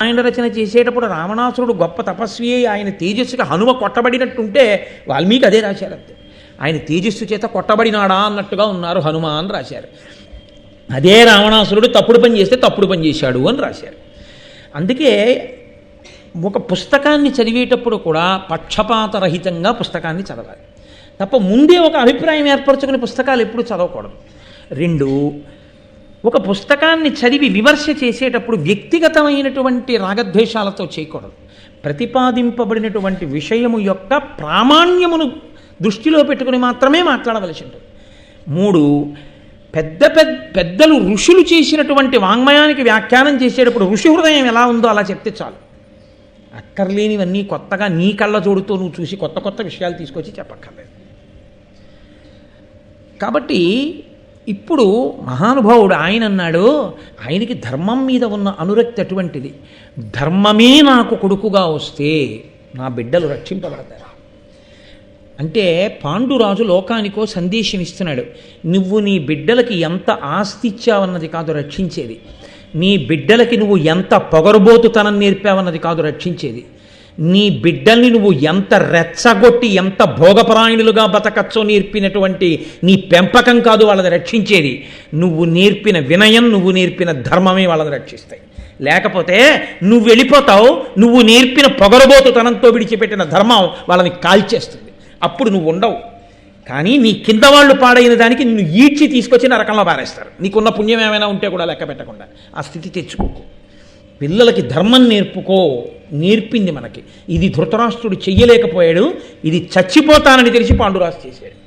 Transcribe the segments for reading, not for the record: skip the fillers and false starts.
ఆయన రచన చేసేటప్పుడు రావణాసురుడు గొప్ప తపస్వి ఆయన తేజస్సుగా హనుమ కొట్టబడినట్టుంటే వాల్మీకి అదే రాశారు. అంతే, ఆయన తేజస్సు చేత కొట్టబడినాడా అన్నట్టుగా ఉన్నారు హనుమ అని రాశారు. అదే రావణాసురుడు తప్పుడు పని చేస్తే తప్పుడు పని చేశాడు అని రాశారు. అందుకే ఒక పుస్తకాన్ని చదివేటప్పుడు కూడా పక్షపాతరహితంగా పుస్తకాన్ని చదవాలి తప్ప ముందే ఒక అభిప్రాయం ఏర్పరచుకునే పుస్తకాలు ఎప్పుడు చదవకూడదు. రెండు, ఒక పుస్తకాన్ని చదివి విమర్శ చేసేటప్పుడు వ్యక్తిగతమైనటువంటి రాగద్వేషాలతో చేయకూడదు. ప్రతిపాదింపబడినటువంటి విషయము యొక్క ప్రామాణ్యమును దృష్టిలో పెట్టుకుని మాత్రమే మాట్లాడవలసి ఉంటుంది. మూడు, పెద్దలు ఋషులు చేసినటువంటి వాంగ్మయానికి వ్యాఖ్యానం చేసేటప్పుడు ఋషి హృదయం ఎలా ఉందో అలా చెప్తే చాలు. అక్కర్లేనివన్నీ కొత్తగా నీ కళ్ళ జోడుతో నువ్వు చూసి కొత్త కొత్త విషయాలు తీసుకొచ్చి చెప్పక్కర్లేదు. కాబట్టి ఇప్పుడు మహానుభావుడు ఆయన అన్నాడు, ఆయనకి ధర్మం మీద ఉన్న అనురక్తి అటువంటిది. ధర్మమే నాకు కొడుకుగా వస్తే నా బిడ్డలు రక్షింపబడతారు అంటే పాండురాజు లోకానికో సందేశం ఇస్తున్నాడు. నువ్వు నీ బిడ్డలకి ఎంత ఆస్తి ఇచ్చావన్నది కాదు రక్షించేది, నీ బిడ్డలకి నువ్వు ఎంత పొగరుబోతుతనం నేర్పావన్నది కాదు రక్షించేది, నీ బిడ్డల్ని నువ్వు ఎంత రెచ్చగొట్టి ఎంత భోగపరాయణులుగా బతకచ్చో నేర్పినటువంటి నీ పెంపకం కాదు వాళ్ళని రక్షించేది, నువ్వు నేర్పిన వినయం, నువ్వు నేర్పిన ధర్మమే వాళ్ళని రక్షిస్తాయి. లేకపోతే నువ్వు వెళ్ళిపోతావు, నువ్వు నేర్పిన పొగరబోతుతనంతో విడిచిపెట్టిన ధర్మం వాళ్ళని కాల్చేస్తుంది. అప్పుడు నువ్వు ఉండవు. కానీ నీ కింద వాళ్ళు పాడైన దానికి నిన్ను ఈడ్చి తీసుకొచ్చి నరకంలో పారేస్తారు. నీకున్న పుణ్యం ఏమైనా ఉంటే కూడా లెక్క పెట్టకుండా ఆ స్థితి తెచ్చుకోకు. పిల్లలకి ధర్మం నేర్పుకో, నేర్పింది మనకి. ఇది ధృతరాష్ట్రుడు చెయ్యలేకపోయాడు, ఇది చచ్చిపోతానని తెలిసి పాండురాజు చేశాడు.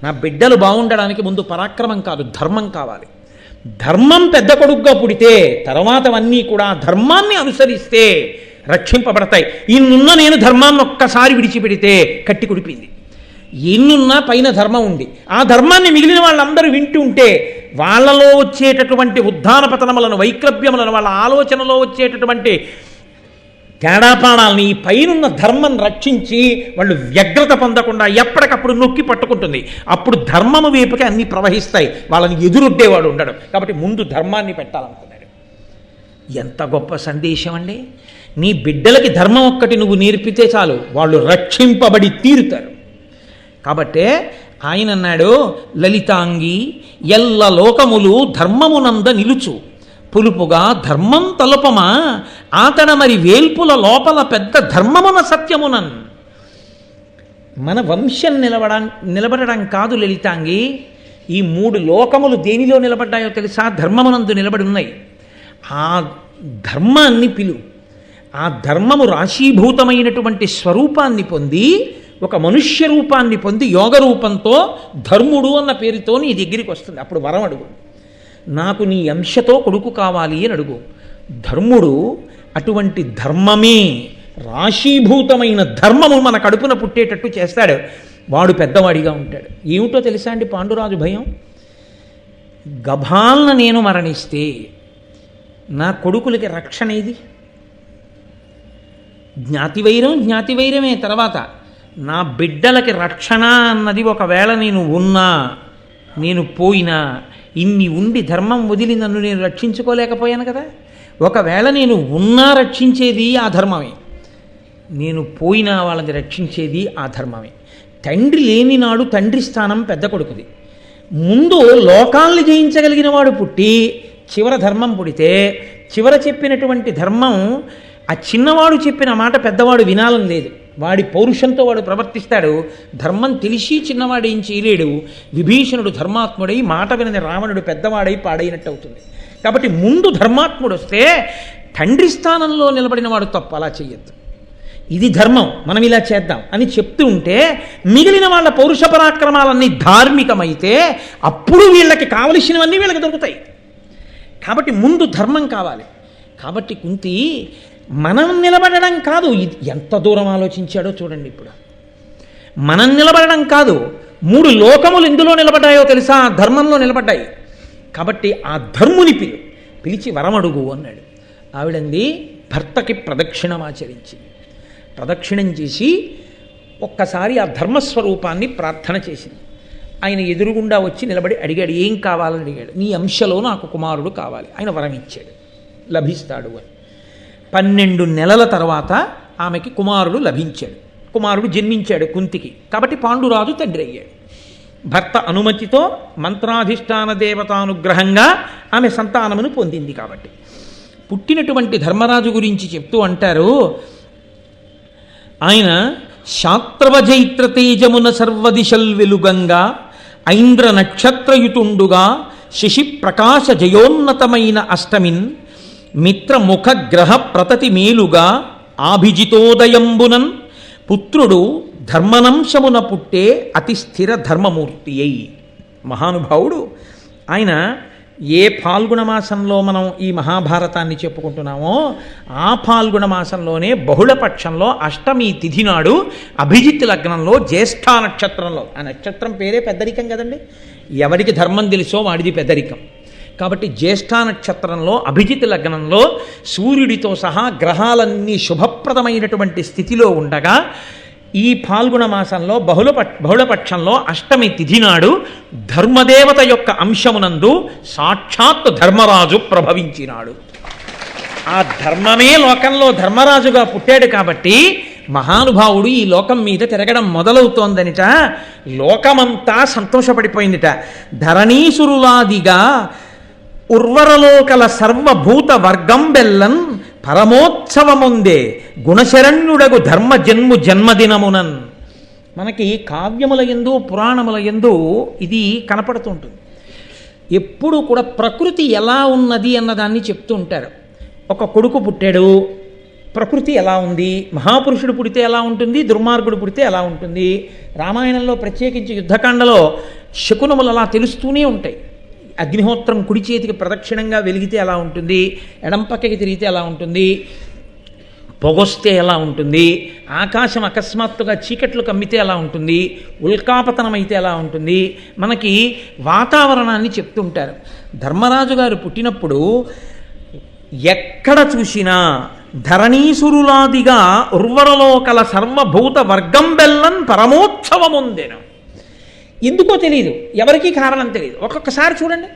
నా బిడ్డలు బాగుండడానికి ముందు పరాక్రమం కాదు ధర్మం కావాలి. ధర్మం పెద్ద కొడుకుగా పుడితే తర్వాతవన్నీ కూడా ధర్మాన్ని అనుసరిస్తే రక్షింపబడతాయి. ఇన్నున్న నేను ధర్మాన్ని ఒక్కసారి విడిచిపెడితే కట్టి కుడిపింది. ఎన్నున్నా పైన ధర్మం ఉంది, ఆ ధర్మాన్ని మిగిలిన వాళ్ళందరూ వింటూ ఉంటే వాళ్ళలో వచ్చేటటువంటి ఉద్ధాన పతనములను, వైక్లభ్యములను, వాళ్ళ ఆలోచనలో వచ్చేటటువంటి తేడాపాడాలని ఈ పైనున్న ధర్మం రక్షించి వాళ్ళు వ్యగ్రత పొందకుండా ఎప్పటికప్పుడు నొక్కి పట్టుకుంటుంది. అప్పుడు ధర్మము వైపుకి అన్నీ ప్రవహిస్తాయి, వాళ్ళని ఎదురొడ్డేవాడు ఉండడు. కాబట్టి ముందు ధర్మాన్ని పెట్టాలనుకున్నాడు. ఎంత గొప్ప సందేశం అండి! నీ బిడ్డలకి ధర్మం ఒక్కటి నువ్వు నేర్పితే చాలు, వాళ్ళు రక్షింపబడి తీరుతారు. కాబట్టే ఆయన అన్నాడు, లలితాంగి ఎల్ల లోకములు ధర్మమునంద నిలుచు పులుపుగా ధర్మం తలుపమా ఆతడ మరి వేల్పుల లోపల పెద్ద ధర్మమున సత్యమునన్. మన వంశం నిలబడడం కాదు లలితాంగి, ఈ మూడు లోకములు దేనిలో నిలబడ్డాయో తెలుసా? ధర్మమునందు నిలబడి ఉన్నాయి. ఆ ధర్మాన్ని పిలు, ఆ ధర్మము రాశీభూతమైనటువంటి స్వరూపాన్ని పొంది ఒక మనుష్య రూపాన్ని పొంది యోగ రూపంతో ధర్ముడు అన్న పేరుతో నీ దగ్గరికి వస్తుంది. అప్పుడు వరం అడుగు, నాకు నీ అంశతో కొడుకు కావాలి అని అడుగు. ధర్ముడు అటువంటి ధర్మమే, రాశీభూతమైన ధర్మము మన కడుపున పుట్టేటట్టు చేస్తాడు. వాడు పెద్దవాడిగా ఉంటాడు. ఏమిటో తెలుసా అండి పాండురాజు భయం? గభాలన నేను మరణిస్తే నా కొడుకులకి రక్షణ ఇది. జ్ఞాతివైరమే. తర్వాత నా బిడ్డలకి రక్షణ అన్నది ఒకవేళ నేను ఉన్నా, నేను పోయినా, ఇన్ని ఉండి ధర్మం వదిలి నన్ను నేను రక్షించుకోలేకపోయాను కదా. ఒకవేళ నేను ఉన్నా రక్షించేది ఆ ధర్మమే, నేను పోయినా వాళ్ళని రక్షించేది ఆ ధర్మమే. తండ్రి లేని నాడు తండ్రి స్థానం పెద్ద కొడుకుది. ముందు లోకాల్ని జయించగలిగిన వాడు పుట్టి చివర ధర్మం పుడితే చివర చెప్పినటువంటి ధర్మం, ఆ చిన్నవాడు చెప్పిన మాట పెద్దవాడు వినాలని లేదు. వాడి పౌరుషంతో వాడు ప్రవర్తిస్తాడు. ధర్మం తెలిసి చిన్నవాడు ఏం చేయలేడు. విభీషణుడు ధర్మాత్ముడై మాట వినని రావణుడు పెద్దవాడై పాడైనట్టు అవుతుంది. కాబట్టి ముందు ధర్మాత్ముడు వస్తే తండ్రి స్థానంలో నిలబడిన వాడు తప్పు అలా చెయ్యొద్దు, ఇది ధర్మం, మనం ఇలా చేద్దాం అని చెప్తూ ఉంటే మిగిలిన వాళ్ళ పౌరుష పరాక్రమాలన్నీ ధార్మికమైతే అప్పుడు వీళ్ళకి కావలసినవన్నీ వీళ్ళకి దొరుకుతాయి. కాబట్టి ముందు ధర్మం కావాలి. కాబట్టి కుంతి మనం నిలబడడం కాదు, ఎంత దూరం ఆలోచించాడో చూడండి. ఇప్పుడు మనం నిలబడడం కాదు, మూడు లోకములు ఎందులో నిలబడ్డాయో తెలుసా? ధర్మంలో నిలబడ్డాయి. కాబట్టి ఆ ధర్ముని పిలిచి వరమడుగు అన్నాడు. ఆవిడంది భర్తకి ప్రదక్షిణమాచరించి ప్రదక్షిణం చేసి ఒక్కసారి ఆ ధర్మస్వరూపాన్ని ప్రార్థన చేసింది. ఆయన ఎదురుగుండా వచ్చి నిలబడి అడిగాడు, ఏం కావాలని అడిగాడు. నీ అంశలో నాకు కుమారుడు కావాలి. ఆయన వరం ఇచ్చాడు, లభిస్తాడు అని. 12 నెలల తర్వాత ఆమెకి కుమారుడు లభించాడు. కుమారుడు జన్మించాడు కుంతికి. కాబట్టి పాండురాజు తండ్రి అయ్యాడు. భర్త అనుమతితో మంత్రాధిష్టాన దేవతానుగ్రహంగా ఆమె సంతానమును పొందింది. కాబట్టి పుట్టినటువంటి ధర్మరాజు గురించి చెప్తూ అంటారు, ఆయన శాత్రవజైత్ర తేజమున సర్వదిశల్ వెలుగంగా ఐంద్ర నక్షత్రయుతుండుగా శశి ప్రకాశ జయోన్నతమైన అష్టమిన్ మిత్ర ముఖ గ్రహ ప్రతతి మేలుగా ఆభిజితోదయంబునన్ పుత్రుడు ధర్మనంశమున పుట్టే అతి స్థిర ధర్మమూర్తి అయి. మహానుభావుడు ఆయన ఏ ఫాల్గుణ మాసంలో మనం ఈ మహాభారతాన్ని చెప్పుకుంటున్నామో ఆ ఫాల్గుణ మాసంలోనే బహుళపక్షంలో అష్టమి తిథి నాడు అభిజిత్ లగ్నంలో జ్యేష్ఠ నక్షత్రంలో, ఆ నక్షత్రం పేరే పెద్దరికం కదండి, ఎవరికి ధర్మం తెలుసో వాడిది పెద్దరికం. కాబట్టి జ్యేష్ఠ నక్షత్రంలో అభిజిత్ లగ్నంలో సూర్యుడితో సహా గ్రహాలన్నీ శుభప్రదమైనటువంటి స్థితిలో ఉండగా ఈ ఫాల్గుణ మాసంలో బహుళపక్షంలో అష్టమి తిథి నాడు ధర్మదేవత యొక్క అంశమునందు సాక్షాత్ ధర్మరాజు ప్రభవించినాడు. ఆ ధర్మమే లోకంలో ధర్మరాజుగా పుట్టాడు. కాబట్టి మహానుభావుడు ఈ లోకం మీద తిరగడం మొదలవుతోందనిట. లోకమంతా సంతోషపడిపోయిందిట. ధరణీసురులాదిగా ఉర్వరలోకల సర్వభూత వర్గం బెల్లన్ పరమోత్సవముందే గుణశరణ్యుడగు ధర్మ జన్మదినమునన్. మనకి కావ్యముల యందు పురాణముల యందు ఇది కనపడుతుంటుంది. ఎప్పుడు కూడా ప్రకృతి ఎలా ఉన్నది అన్నదాన్ని చెప్తూ ఉంటారు. ఒక కొడుకు పుట్టాడు, ప్రకృతి ఎలా ఉంది, మహాపురుషుడు పుడితే ఎలా ఉంటుంది, దుర్మార్గుడు పుడితే ఎలా ఉంటుంది. రామాయణంలో ప్రత్యేకించి యుద్ధకాండలో శకునములు అలా తెలుస్తూనే ఉంటాయి. అగ్నిహోత్రం కుడి చేతికి ప్రదక్షిణంగా వెలిగితే ఎలా ఉంటుంది, ఎడం పక్కకి తిరిగితే ఎలా ఉంటుంది, పొగొస్తే ఎలా ఉంటుంది, ఆకాశం అకస్మాత్తుగా చీకట్లు కమ్మితే ఎలా ఉంటుంది, ఉల్కాపతనం అయితే ఎలా ఉంటుంది, మనకి వాతావరణాన్ని చెప్తుంటారు. ధర్మరాజు గారు పుట్టినప్పుడు ఎక్కడ చూసినా ధరణీసురులాదిగా ఉర్వరలోకల సర్వభూత వర్గం బెల్లన్ పరమోత్సవముందెను. ఎందుకో తెలియదు, ఎవరికీ కారణం తెలియదు. ఒక్కొక్కసారి చూడండి,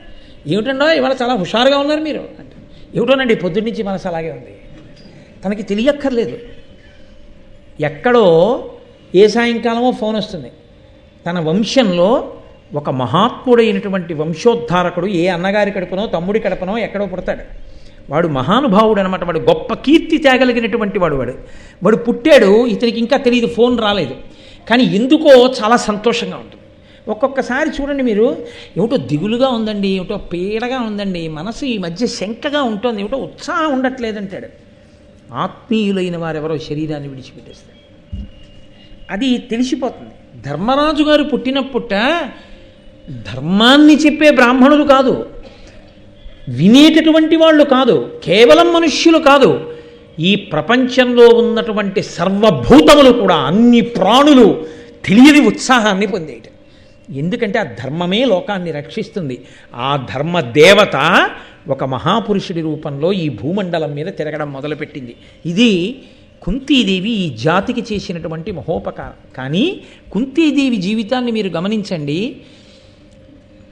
ఏమిటండో ఇవాళ చాలా హుషారుగా ఉన్నారు మీరు అంటే, ఏమిటోనండి పొద్దున్నుంచి మనసు అలాగే ఉంది. తనకి తెలియక్కర్లేదు. ఎక్కడో ఏ సాయంకాలమో ఫోన్ వస్తుంది. తన వంశంలో ఒక మహాత్ముడైనటువంటి వంశోద్ధారకుడు ఏ అన్నగారి కడుపునో తమ్ముడి కడుపునో ఎక్కడో పుడతాడు. వాడు మహానుభావుడు అనమాట. వాడు గొప్ప కీర్తి తేగలిగినటువంటి వాడు పుట్టాడు. ఇతనికి ఇంకా తెలియదు, ఫోన్ రాలేదు. కానీ ఎందుకో చాలా సంతోషంగా ఉంటుంది. ఒక్కొక్కసారి చూడండి మీరు, ఏమిటో దిగులుగా ఉందండి, ఏమిటో పీడగా ఉందండి, మనసు ఈ మధ్య శంకగా ఉంటుంది, ఏమిటో ఉత్సాహం ఉండట్లేదంటాడు. ఆత్మీయులైన వారెవరో శరీరాన్ని విడిచిపెట్టేస్తారు. అది తెలిసిపోతుంది. ధర్మరాజు గారు పుట్టినప్పుట ధర్మాన్ని చెప్పే బ్రాహ్మణులు కాదు, వినేటటువంటి వాళ్ళు కాదు, కేవలం మనుష్యులు కాదు, ఈ ప్రపంచంలో ఉన్నటువంటి సర్వభూతములు కూడా, అన్ని ప్రాణులు తెలియని ఉత్సాహాన్ని పొందేట. ఎందుకంటే ఆ ధర్మమే లోకాన్ని రక్షిస్తుంది. ఆ ధర్మ దేవత ఒక మహాపురుషుడి రూపంలో ఈ భూమండలం మీద తిరగడం మొదలుపెట్టింది. ఇది కుంతీదేవి ఈ జాతికి చేసినటువంటి మహోపకారం. కానీ కుంతీదేవి జీవితాన్ని మీరు గమనించండి.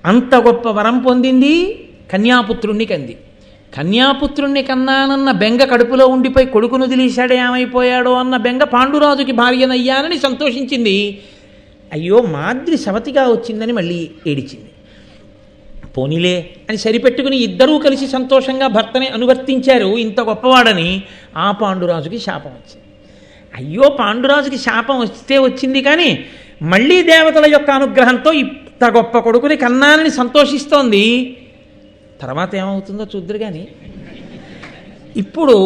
అంత గొప్ప వరం పొందింది, కన్యాపుత్రుణ్ణి కంది. కన్యాపుత్రుణ్ణి కన్నానన్న బెంగ కడుపులో ఉండిపోయి కొడుకును వదిలేశాడే ఏమైపోయాడో అన్న బెంగ పాండురాజుకి భార్యనయ్యానని సంతోషించింది. అయ్యో మాద్రి సవతిగా వచ్చిందని మళ్ళీ ఏడిచింది. పోనీలే అని సరిపెట్టుకుని ఇద్దరూ కలిసి సంతోషంగా భర్తని అనువర్తించారు. ఇంత గొప్పవాడని ఆ పాండురాజుకి శాపం వచ్చింది. అయ్యో పాండురాజుకి శాపం వస్తే వచ్చింది, కానీ మళ్ళీ దేవతల యొక్క అనుగ్రహంతో ఇంత గొప్ప కొడుకుని కన్నానని సంతోషిస్తోంది. తర్వాత ఏమవుతుందో చూద్దరు. కానీ ఇప్పుడు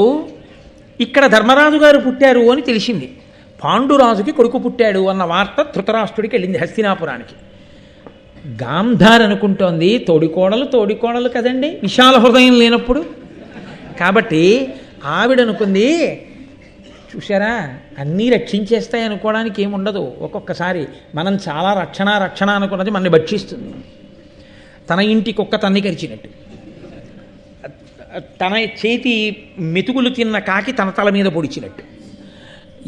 ఇక్కడ ధర్మరాజు గారు పుట్టారు అని తెలిసింది. పాండురాజుకి కొడుకు పుట్టాడు అన్న వార్త ధృతరాష్ట్రుడికి వెళ్ళింది, హస్తినాపురానికి. గాంధార్ అనుకుంటోంది తోడికోడలు కదండి, విశాల హృదయం లేనప్పుడు. కాబట్టి ఆవిడనుకుంది, చూసారా అన్నీ రక్షించేస్తాయి అనుకోవడానికి ఏముండదు. ఒక్కొక్కసారి మనం చాలా రక్షణ అనుకున్నది మనని భక్షిస్తుంది. తన ఇంటి కుక్క తన్ని కరిచినట్టు, తన చేతి మెతుకులు తిన్న కాకి తన తల మీద పొడిచినట్టు.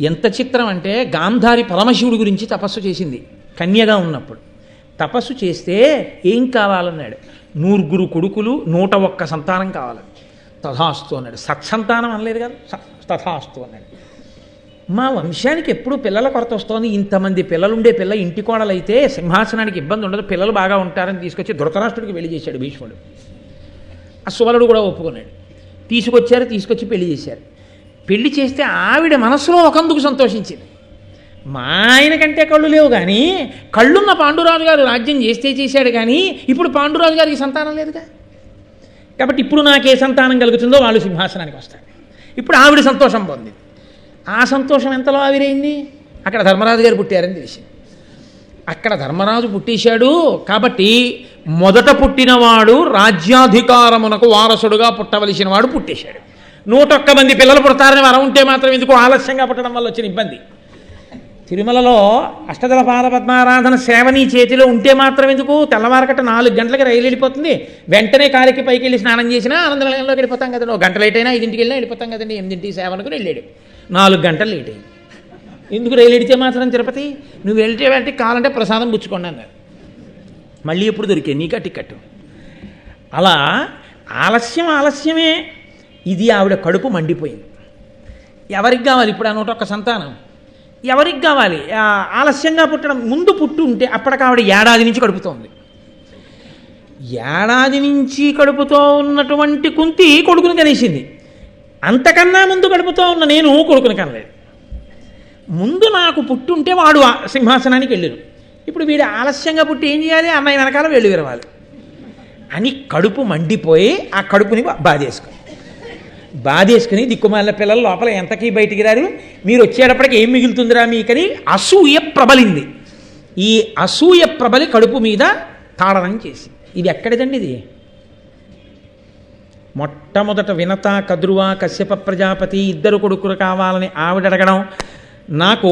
ఎంత చిత్రం అంటే, గాంధారి పరమశివుడి గురించి తపస్సు చేసింది కన్యగా ఉన్నప్పుడు. తపస్సు చేస్తే ఏం కావాలన్నాడు, 100 కొడుకులు 101 సంతానం కావాలి. తథాస్తు అన్నాడు. సత్సంతానం అనలేదు కదా, తథాస్తు అన్నాడు. మా వంశానికి ఎప్పుడు పిల్లల కొరత వస్తోంది, ఇంతమంది పిల్లలుండే పిల్ల ఇంటి కోడలైతే సింహాసనానికి ఇబ్బంది ఉండదు, పిల్లలు బాగా ఉంటారని తీసుకొచ్చి ధృతరాష్ట్రుడికి పెళ్లి చేశాడు భీష్ముడు. ఆ సుబలుడు కూడా ఒప్పుకున్నాడు. తీసుకొచ్చి పెళ్లి చేశారు. పెళ్లి చేస్తే ఆవిడ మనసులో ఒకందుకు సంతోషించింది. మా ఆయన కంటే కళ్ళు లేవు కానీ కళ్ళున్న పాండురాజు గారు రాజ్యం చేశాడు కానీ ఇప్పుడు పాండురాజు గారికి సంతానం లేదుగా, కాబట్టి ఇప్పుడు నాకే సంతానం కలుగుతుందో వాళ్ళు సింహాసనానికి వస్తారు. ఇప్పుడు ఆవిడ సంతోషం పొందింది. ఆ సంతోషం ఎంతలో ఆవిరైంది, అక్కడ ధర్మరాజు గారు పుట్టారని తెలిసింది. అక్కడ ధర్మరాజు పుట్టేశాడు కాబట్టి మొదట పుట్టినవాడు రాజ్యాధికారమునకు వారసుడుగా పుట్టవలసిన వాడు పుట్టేశాడు. 101 మంది పిల్లలు పుడతారని వరం ఉంటే మాత్రం ఎందుకు ఆలస్యంగా పుట్టడం వల్ల వచ్చిన ఇబ్బంది. తిరుమలలో అష్టదళ పాద పద్మారాధన సేవని చేతిలో ఉంటే మాత్రం ఎందుకు, తెల్లవారకట్ట 4 గంటలకి రైలు వెళ్ళిపోతుంది, వెంటనే కాలికి పైకి వెళ్ళి స్నానం చేసినా ఆనందనిలయంలోకి వెళ్ళిపోతాం కదండి. 1 గంట లేట్ అయినా 5ంటికి వెళ్ళినా వెళ్ళిపోతాం కదండి. 8ంటికి సేవనకు వెళ్ళాడు, 4 గంటలు లేట్ అయింది. ఎందుకు రైలు ఎడితే మాత్రం తిరుపతి, నువ్వు వెళ్తే కావాలంటే ప్రసాదం పుచ్చుకోండి అన్నారు. మళ్ళీ ఎప్పుడు దొరికే నీకా టికెట్. అలా ఆలస్యమే. ఇది ఆవిడ కడుపు మండిపోయింది. ఎవరికి కావాలి ఇప్పుడు ఆ 101 సంతానం, ఎవరికి కావాలి? ఆలస్యంగా పుట్టడం. ముందు పుట్టు ఉంటే అప్పటికి ఆవిడ ఏడాది నుంచి కడుపుతోంది. ఏడాది నుంచి కడుపుతో ఉన్నటువంటి కుంతి కొడుకుని కనేసింది. అంతకన్నా ముందు కడుపుతో ఉన్న నేను కొడుకుని కనలేదు. ముందు నాకు పుట్టుంటే వాడు సింహాసనానికి వెళ్ళారు. ఇప్పుడు వీడు ఆలస్యంగా పుట్టి ఏం చేయాలి, అన్నయ్య వెనకాల వెళ్ళి విరవాలి అని కడుపు మండిపోయి ఆ కడుపుని బాధేసుకుని దిక్కుమాలిన పిల్లలు లోపల ఎంతకీ బయటికి రారు, మీరు వచ్చేటప్పటికి ఏం మిగులుతుందిరా మీకని అసూయ ప్రబలింది. ఈ అసూయ ప్రబలి కడుపు మీద తాడనం చేసి, ఇది ఎక్కడిదండి ఇది? మొట్టమొదట వినత, కద్రువ, కశ్యప ప్రజాపతి 2 కొడుకులు కావాలని ఆవిడ అడగడం, నాకు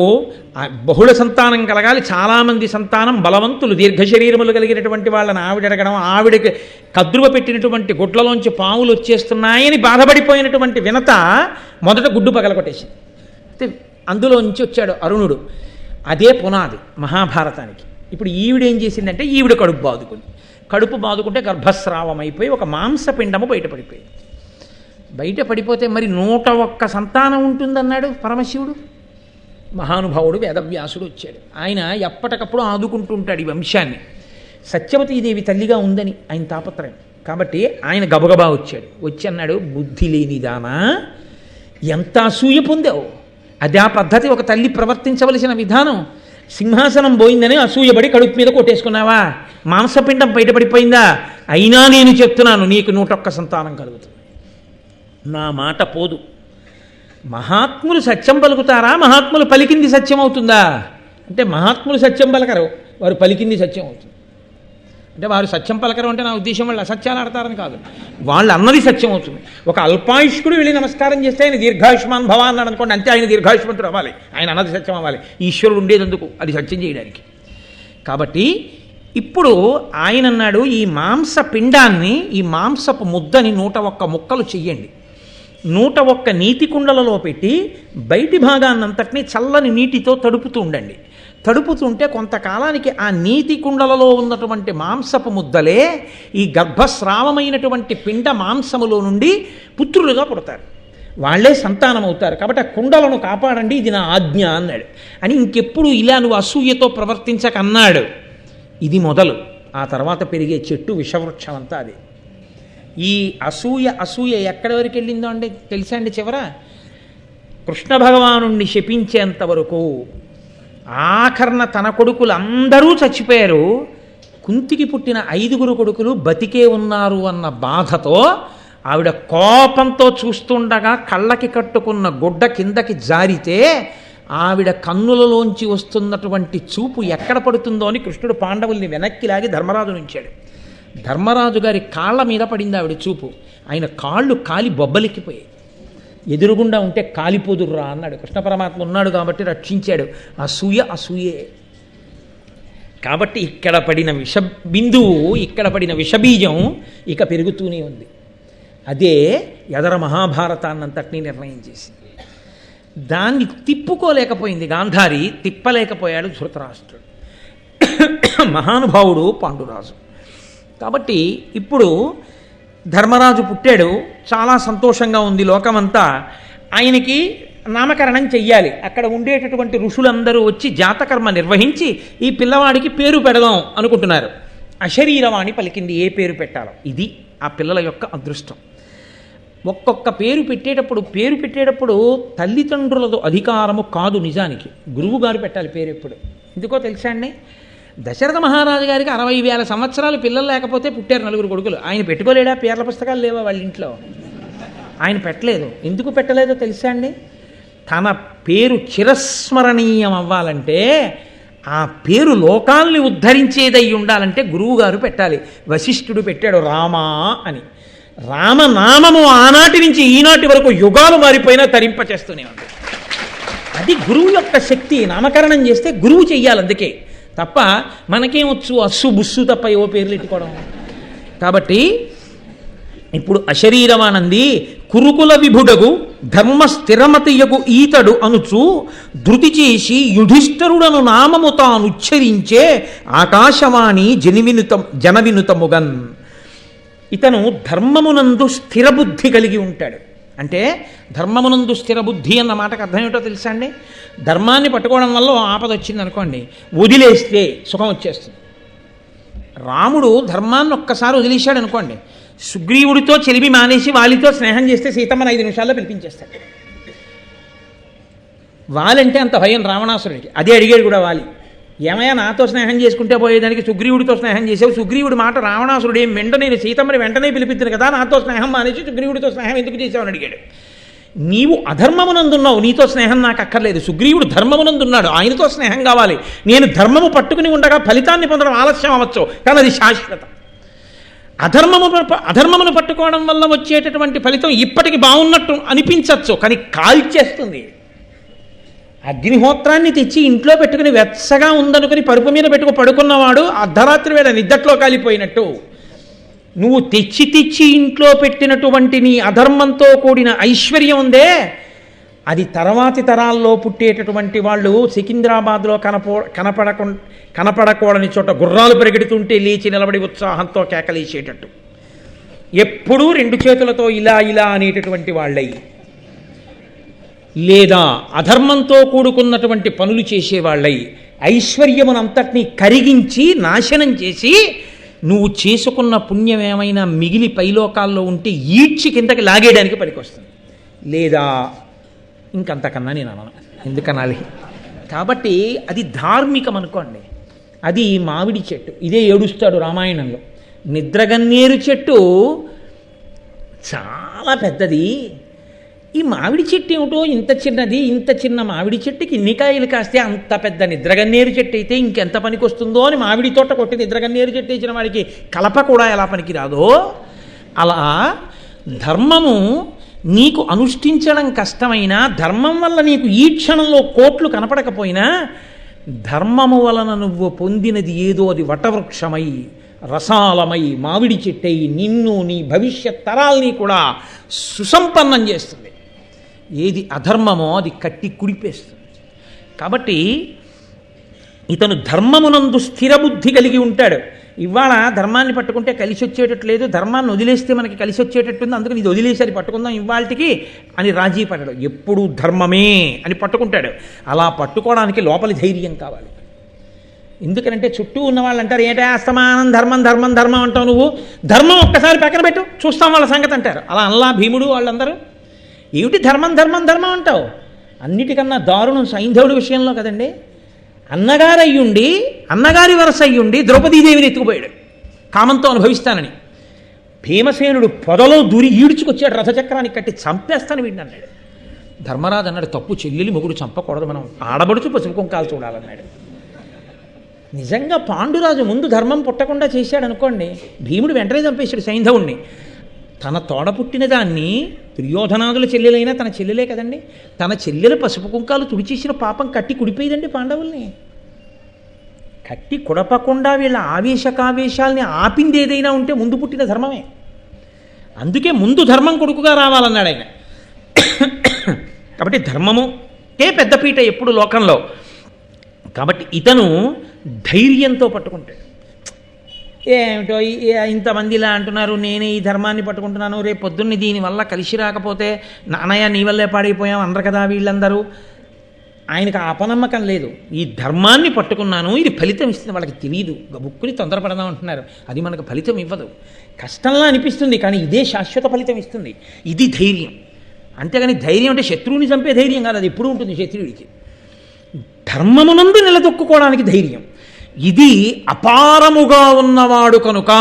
బహుళ సంతానం కలగాలి, చాలామంది సంతానం, బలవంతులు, దీర్ఘశరీరములు కలిగినటువంటి వాళ్ళని ఆవిడ అడగడం, ఆవిడకి కద్రువ పెట్టినటువంటి గుడ్లలోంచి పాములు వచ్చేస్తున్నాయని బాధపడిపోయినటువంటి వినత మొదట గుడ్డు పగలగొట్టేసింది. అందులోంచి వచ్చాడు అరుణుడు. అదే పునాది మహాభారతానికి. ఇప్పుడు ఈవిడేం చేసిందంటే ఈవిడ కడుపు బాదుకుంటే గర్భస్రావం అయిపోయి ఒక మాంసపిండము బయటపడిపోతే మరి 101 సంతానం ఉంటుందన్నాడు పరమశివుడు. మహానుభావుడు వేదవ్యాసుడు వచ్చాడు. ఆయన ఎప్పటికప్పుడు ఆదుకుంటూ ఉంటాడు ఈ వంశాన్ని. సత్యవతీదేవి తల్లిగా ఉందని ఆయన తాపత్రయం కాబట్టి ఆయన గబగబా వచ్చాడు. వచ్చి అన్నాడు, బుద్ధి లేనిదానా, ఎంత అసూయ పొందావు, అదే ఆ పద్ధతి ఒక తల్లి ప్రవర్తించవలసిన విధానం. సింహాసనం పోయిందని అసూయపడి కడుపు మీద కొట్టేసుకున్నావా, మాంసపిండం బయటపడిపోయిందా, అయినా నేను చెప్తున్నాను నీకు 101 సంతానం కలుగుతుంది, నా మాట పోదు. మహాత్ములు సత్యం పలుకుతారా, మహాత్ములు పలికింది సత్యం అవుతుందా అంటే మహాత్ములు సత్యం పలకరు, వారు పలికింది సత్యం అవుతుంది. అంటే వారు సత్యం పలకరు అంటే నా ఉద్దేశం వాళ్ళు అసత్యాలు ఆడతారని కాదు, వాళ్ళు అన్నది సత్యం అవుతుంది. ఒక అల్పాయుష్కుడు వెళ్ళి నమస్కారం చేస్తే ఆయన దీర్ఘాయుష్మాన్ భవ అన్నాడు అనుకోండి, అంతే ఆయన దీర్ఘాయుష్మంతుడు అవ్వాలి, ఆయన అన్నది సత్యం అవ్వాలి. ఈశ్వరుడు ఉండేదందుకు అది సత్యం చేయడానికి. కాబట్టి ఇప్పుడు ఆయన అన్నాడు, ఈ మాంస పిండాన్ని, ఈ మాంసపు ముద్దని 101 ముక్కలు చెయ్యండి, 101 నీటి కుండలలో పెట్టి బయటి భాగాన్నంతటినీ చల్లని నీటితో తడుపుతూ ఉండండి. తడుపుతుంటే కొంతకాలానికి ఆ నీటి కుండలలో ఉన్నటువంటి మాంసపు ముద్దలే ఈ గర్భస్రావమైనటువంటి పిండ మాంసములో నుండి పుత్రులుగా పుడతారు, వాళ్లే సంతానం అవుతారు. కాబట్టి ఆ కుండలను కాపాడండి, ఇది నా ఆజ్ఞ అన్నాడు. అని ఇంకెప్పుడు ఇలా నువ్వు అసూయతో ప్రవర్తించకన్నాడు. ఇది మొదలు. ఆ తర్వాత పెరిగే చెట్టు విషవృక్షం అంతా అదే. ఈ అసూయ ఎక్కడి వరకు వెళ్ళిందో అంటే తెలుసా అండి, చివర కృష్ణ భగవానుణ్ణి శపించేంత వరకు. ఆఖరణ తన కొడుకులు అందరూ చచ్చిపోయారు, కుంతికి పుట్టిన 5 కొడుకులు బతికే ఉన్నారు అన్న బాధతో ఆవిడ కోపంతో చూస్తుండగా కళ్ళకి కట్టుకున్న గుడ్డ కిందకి జారితే ఆవిడ కన్నులలోంచి వస్తున్నటువంటి చూపు ఎక్కడ పడుతుందో అని కృష్ణుడు పాండవుల్ని వెనక్కి లాగి ధర్మరాజు ఉంచాడు. ధర్మరాజు గారి కాళ్ళ మీద పడింది ఆవిడ చూపు. ఆయన కాళ్ళు కాలి బొబ్బలిక్కిపోయాయి. ఎదురుగుండా ఉంటే కాలిపోదుర్రా అన్నాడు. కృష్ణ పరమాత్మ ఉన్నాడు కాబట్టి రక్షించాడు. అసూయే. కాబట్టి ఇక్కడ పడిన బిందువు, ఇక్కడ పడిన విషబీజం ఇక పెరుగుతూనే ఉంది. అదే ఎదర మహాభారతాన్నంతటినీ నిర్ణయం చేసింది. దాన్ని తిప్పుకోలేకపోయింది గాంధారి, తిప్పలేకపోయాడు ధృతరాష్ట్రుడు. మహానుభావుడు పాండురాజు. కాబట్టి ఇప్పుడు ధర్మరాజు పుట్టాడు, చాలా సంతోషంగా ఉంది లోకమంతా. ఆయనకి నామకరణం చెయ్యాలి. అక్కడ ఉండేటటువంటి ఋషులందరూ వచ్చి జాతకర్మ నిర్వహించి ఈ పిల్లవాడికి పేరు పెడదాం అనుకుంటున్నారు. అశరీరవాణి పలికింది ఏ పేరు పెట్టాలో. ఇది ఆ పిల్లల యొక్క అదృష్టం. ఒక్కొక్క పేరు పెట్టేటప్పుడు తల్లిదండ్రులతో అధికారము కాదు, నిజానికి గురువు గారు పెట్టాలి పేరు. ఎప్పుడు ఎందుకో తెలుసా అండి? దశరథ మహారాజు గారికి 60,000 సంవత్సరాలు పిల్లలు లేకపోతే పుట్టారు 9 కొడుకులు. ఆయన పెట్టుకోలేడా? పేర్ల పుస్తకాలు లేవా వాళ్ళ ఇంట్లో? ఆయన పెట్టలేదు. ఎందుకు పెట్టలేదో తెలుసా అండి? తన పేరు చిరస్మరణీయం అవ్వాలంటే, ఆ పేరు లోకాల్ని ఉద్ధరించేదై ఉండాలంటే గురువుగారు పెట్టాలి. వశిష్ఠుడు పెట్టాడు రామా అని. రామనామము ఆనాటి నుంచి ఈనాటి వరకు యుగాలు మారిపోయినా తరింపచేస్తూనే ఉంది. అది గురువు యొక్క శక్తి. నామకరణం చేస్తే గురువు చెయ్యాలి. అందుకే తప్ప మనకేమొచ్చు అస్సు బుస్సు తప్ప ఏవో పేర్లు ఎట్టుకోవడం. కాబట్టి ఇప్పుడు అశరీరమానంది కురుకుల విభుడగు ధర్మ స్థిరమతియగు ఈతడు అనుచు ధృతి చేసి యుధిష్ఠరుడను నామము తానుచ్చరించే ఆకాశవాణి జనవినుతముగన్. ఇతను ధర్మమునందు స్థిరబుద్ధి కలిగి ఉంటాడు. అంటే ధర్మమునందు స్థిరబుద్ధి అన్న మాటకు అర్థం ఏమిటో తెలుసా అండి? ధర్మాన్ని పట్టుకోవడం వల్ల ఆపద వచ్చింది అనుకోండి, వదిలేస్తే సుఖం వచ్చేస్తుంది. రాముడు ధర్మాన్ని ఒక్కసారి వదిలేశాడు అనుకోండి, సుగ్రీవుడితో చెలిమి మానేసి వాలితో స్నేహం చేస్తే సీతమ్మని 5 నిమిషాల్లో పిలిపించేస్తాడు. వాలంటే అంత భయం రావణాసురుడికి. అదే అడిగాడు కూడా వాలి, ఏమయ్యా నాతో స్నేహం చేసుకుంటే పోయేదానికి సుగ్రీవుడితో స్నేహం చేసావు? సుగ్రీవుడి మాట రావణాసురుడు ఏం వెంట, నేను సీతమ్మని వెంటనే పిలిపిద్దును కదా, నాతో స్నేహం మానేసి సుగ్రీవుడితో స్నేహం ఎందుకు చేసావని అడిగాడు. నీవు అధర్మమునందున్నావు, నీతో స్నేహం నాకు అక్కర్లేదు. సుగ్రీవుడు ధర్మమునందున్నాడు, ఆయనతో స్నేహం కావాలి. నేను ధర్మము పట్టుకుని ఉండగా ఫలితాన్ని పొందడం ఆలస్యం అవ్వచ్చు, కానీ అది శాశ్వతం. అధర్మమును పట్టుకోవడం వల్ల వచ్చేటటువంటి ఫలితం ఇప్పటికి బాగున్నట్టు అనిపించవచ్చు, కానీ కాల్చేస్తుంది. అగ్నిహోత్రాన్ని తెచ్చి ఇంట్లో పెట్టుకుని వెచ్చగా ఉందనుకుని పరుపు మీద పెట్టుకు పడుకున్నవాడు అర్ధరాత్రి వేళ నిద్దట్లో కాలిపోయినట్టు. నువ్వు తెచ్చి ఇంట్లో పెట్టినటువంటి నీ అధర్మంతో కూడిన ఐశ్వర్యం ఉందే, అది తర్వాతి తరాల్లో పుట్టేటటువంటి వాళ్ళు సికింద్రాబాద్లో కనపడకూడని చోట గుర్రాలు పరిగెడుతుంటే లేచి నిలబడి ఉత్సాహంతో కేకలేసేటట్టు, ఎప్పుడూ 2 చేతులతో ఇలా అనేటటువంటి వాళ్ళై, లేదా అధర్మంతో కూడుకున్నటువంటి పనులు చేసేవాళ్ళై, ఐశ్వర్యమునంతటినీ కరిగించి నాశనం చేసి నువ్వు చేసుకున్న పుణ్యం ఏమైనా మిగిలి పైలోకాల్లో ఉంటే ఈడ్చి కిందకి లాగేయడానికి పనికొస్తుంది. లేదా ఇంకంతకన్నా నేను అనను, ఎందుకనాలి? కాబట్టి అది ధార్మికం అనుకోండి. అది మామిడి చెట్టు. ఇదే ఏడుస్తాడు రామాయణంలో. నిద్రగన్నేరు చెట్టు చాలా పెద్దది, ఈ మామిడి చెట్టు ఏమిటో ఇంత చిన్నది, ఇంత చిన్న మామిడి చెట్టుకి ఇన్ని కాయలు కాస్తే అంత పెద్ద నిద్రగన్నేరు చెట్టు అయితే ఇంకెంత పనికి వస్తుందో అని మామిడి తోట కొట్టి నిద్రగన్నేరు చెట్టు ఇచ్చిన వాడికి కలప కూడా ఎలా పనికి రాదో, అలా ధర్మము నీకు అనుష్ఠించడం కష్టమైనా, ధర్మం వల్ల నీకు ఈ క్షణంలో కోట్లు కనపడకపోయినా, ధర్మము వలన నువ్వు పొందినది ఏదో అది వటవృక్షమై రసాలమై మామిడి చెట్టై నిన్ను నీ భవిష్యత్ తరాల్ని కూడా సుసంపన్నం చేస్తుంది. ఏది అధర్మమో అది కట్టి కుడిపేస్తుంది. కాబట్టి ఇతను ధర్మమునందు స్థిరబుద్ధి కలిగి ఉంటాడు. ఇవాళ ధర్మాన్ని పట్టుకుంటే కలిసి వచ్చేటట్టు లేదు, ధర్మాన్ని వదిలేస్తే మనకి కలిసి వచ్చేటట్టుంది, అందుకని ఇది వదిలేసరి పట్టుకుందాం ఇవాళకి అని రాజీ పడడు. ఎప్పుడూ ధర్మమే అని పట్టుకుంటాడు. అలా పట్టుకోవడానికి లోపలి ధైర్యం కావాలి. ఎందుకనంటే చుట్టూ ఉన్న వాళ్ళు అంటారు, ఏంటా అస్తమానం ధర్మం ధర్మం ధర్మం అంటావు, నువ్వు ధర్మం ఒక్కసారి పక్కన పెట్టు చూస్తాం వాళ్ళ సంగతి అంటారు. అలా అల్లా భీముడు వాళ్ళందరూ ఏమిటి ధర్మం ధర్మం ధర్మం అంటావు? అన్నిటికన్నా దారుణం సైంధవుడి విషయంలో కదండి. అన్నగారి వరస అయ్యుండి ద్రౌపదీదేవిని ఎత్తుకుపోయాడు కామంతో అనుభవిస్తానని. భీమసేనుడు పొదలో దూరి ఈడ్చుకొచ్చాడు, రథచక్రానికి కట్టి చంపేస్తాను వీడిని అన్నాడు. ధర్మరాజు అన్నాడు, తప్పు, చెల్లెలి మొగుడు చంపకూడదు, మనం ఆడబడుచు పసుపు కుంకాలు చూడాలన్నాడు. నిజంగా పాండురాజు ముందు ధర్మం పుట్టకుండా చేశాడు అనుకోండి, భీముడు వెంటనే చంపేశాడు సైంధవుణ్ణి. తన తోడ పుట్టిన దాన్ని, దుర్యోధనాదుల చెల్లెలైనా తన చెల్లెలే కదండి, తన చెల్లెల పసుపు కుంకాలు తుడిచేసిన పాపం కట్టి కుడిపోయిందండి పాండవుల్ని. కట్టి కుడపకుండా వీళ్ళ ఆవేశకావేశాల్ని ఆపింది ఏదైనా ఉంటే ముందు పుట్టిన ధర్మమే. అందుకే ముందు ధర్మం కొడుకుగా రావాలన్నాడు ఆయన. కాబట్టి ధర్మముకే పెద్దపీట ఎప్పుడు లోకంలో. కాబట్టి ఇతను ధైర్యంతో పట్టుకుంటాడు. ఏమిటో ఇంతమంది ఇలా అంటున్నారు, నేనే ఈ ధర్మాన్ని పట్టుకుంటున్నాను, రేపు పొద్దున్నే దీనివల్ల కలిసి రాకపోతే నాన్నయ్య నీ వల్లే పాడైపోయాం అందరు కదా వీళ్ళందరూ. ఆయనకు ఆ అపనమ్మకం లేదు. ఈ ధర్మాన్ని పట్టుకున్నాను, ఇది ఫలితం ఇస్తుంది. వాళ్ళకి తెలియదు, బుక్కుని తొందరపడదాం అంటున్నారు. అది మనకు ఫలితం ఇవ్వదు, కష్టంలా అనిపిస్తుంది, కానీ ఇదే శాశ్వత ఫలితం ఇస్తుంది. ఇది ధైర్యం. అంతేగాని ధైర్యం అంటే శత్రువుని చంపే ధైర్యం కాదు, అది ఎప్పుడూ ఉంటుంది శత్రువుడికి. ధర్మమునందు నిలదొక్కుకోవడానికి ధైర్యం. ఇది అపారముగా ఉన్నవాడు కనుక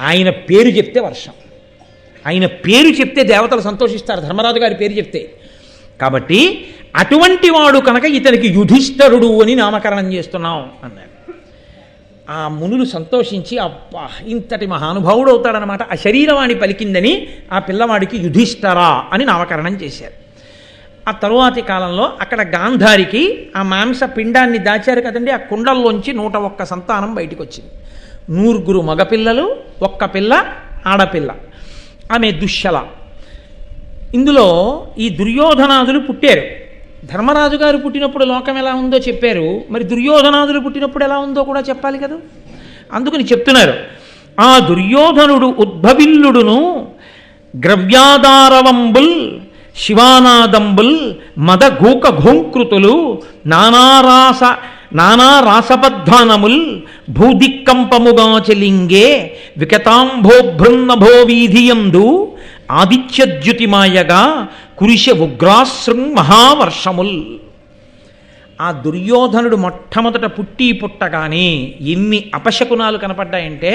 ఆయన పేరు చెప్తే వర్షం, ఆయన పేరు చెప్తే దేవతలు సంతోషిస్తారు, ధర్మరాజు గారి పేరు చెప్తే. కాబట్టి అటువంటి వాడు కనుక ఇతనికి యుధిష్ఠరుడు అని నామకరణం చేస్తున్నాం అన్నాడు. ఆ మునులు సంతోషించి అబ్బా ఇంతటి మహానుభావుడు అవుతాడనమాట, ఆ శరీరవాణి పలికిందని ఆ పిల్లవాడికి యుధిష్ఠరా అని నామకరణం చేశారు. ఆ తరువాతి కాలంలో అక్కడ గాంధారికి ఆ మాంస పిండాన్ని దాచారు కదండి, ఆ కుండల్లోంచి 101 సంతానం బయటికి వచ్చింది. 9 మగపిల్లలు, 1 పిల్ల ఆడపిల్ల, ఆమె దుశ్శల. ఇందులో ఈ దుర్యోధనాదులు పుట్టారు. ధర్మరాజు గారు పుట్టినప్పుడు లోకం ఎలా ఉందో చెప్పారు, మరి దుర్యోధనాదులు పుట్టినప్పుడు ఎలా ఉందో కూడా చెప్పాలి కదా. అందుకని చెప్తున్నారు, ఆ దుర్యోధనుడు ఉద్భవిల్లుడును గ్రవ్యాదారవంబుల్ శివానాదంబుల్ మద గూక ఘోంకృతులు నానారాసబద్ధానముల్ భూదిక్కంపముగా చెలింగే వికతాంభోభృన్నభో వీధియందు ఆదిత్యద్యుతిమాయగా కురిశ ఉగ్రాశృం మహావర్షముల్. ఆ దుర్యోధనుడు మొట్టమొదట పుట్టగానే ఎన్ని అపశకునాలు కనపడ్డాయంటే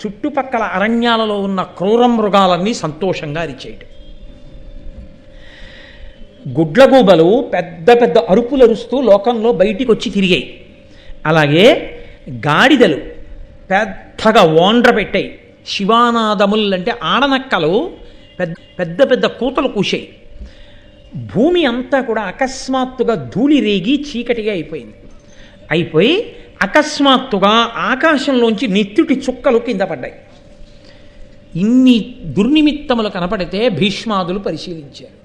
చుట్టుపక్కల అరణ్యాలలో ఉన్న క్రూర మృగాలన్నీ సంతోషంగా అరిచేయటం. గుడ్లగూబలు పెద్ద పెద్ద అరుపులు అరుస్తూ లోకంలో బయటికి వచ్చి తిరిగాయి. అలాగే గాడిదలు పెద్దగా ఓండ్ర పెట్టాయి. శివానాదముల్ అంటే ఆడనక్కలు పెద్ద పెద్ద కూతలు కూశాయి. భూమి అంతా కూడా అకస్మాత్తుగా ధూళి రేగి చీకటిగా అయిపోయి అకస్మాత్తుగా ఆకాశంలోంచి నెత్తుటి చుక్కలు కింద పడ్డాయి. ఇన్ని దుర్నిమిత్తములు కనపడితే భీష్మాదులు పరిశీలించారు.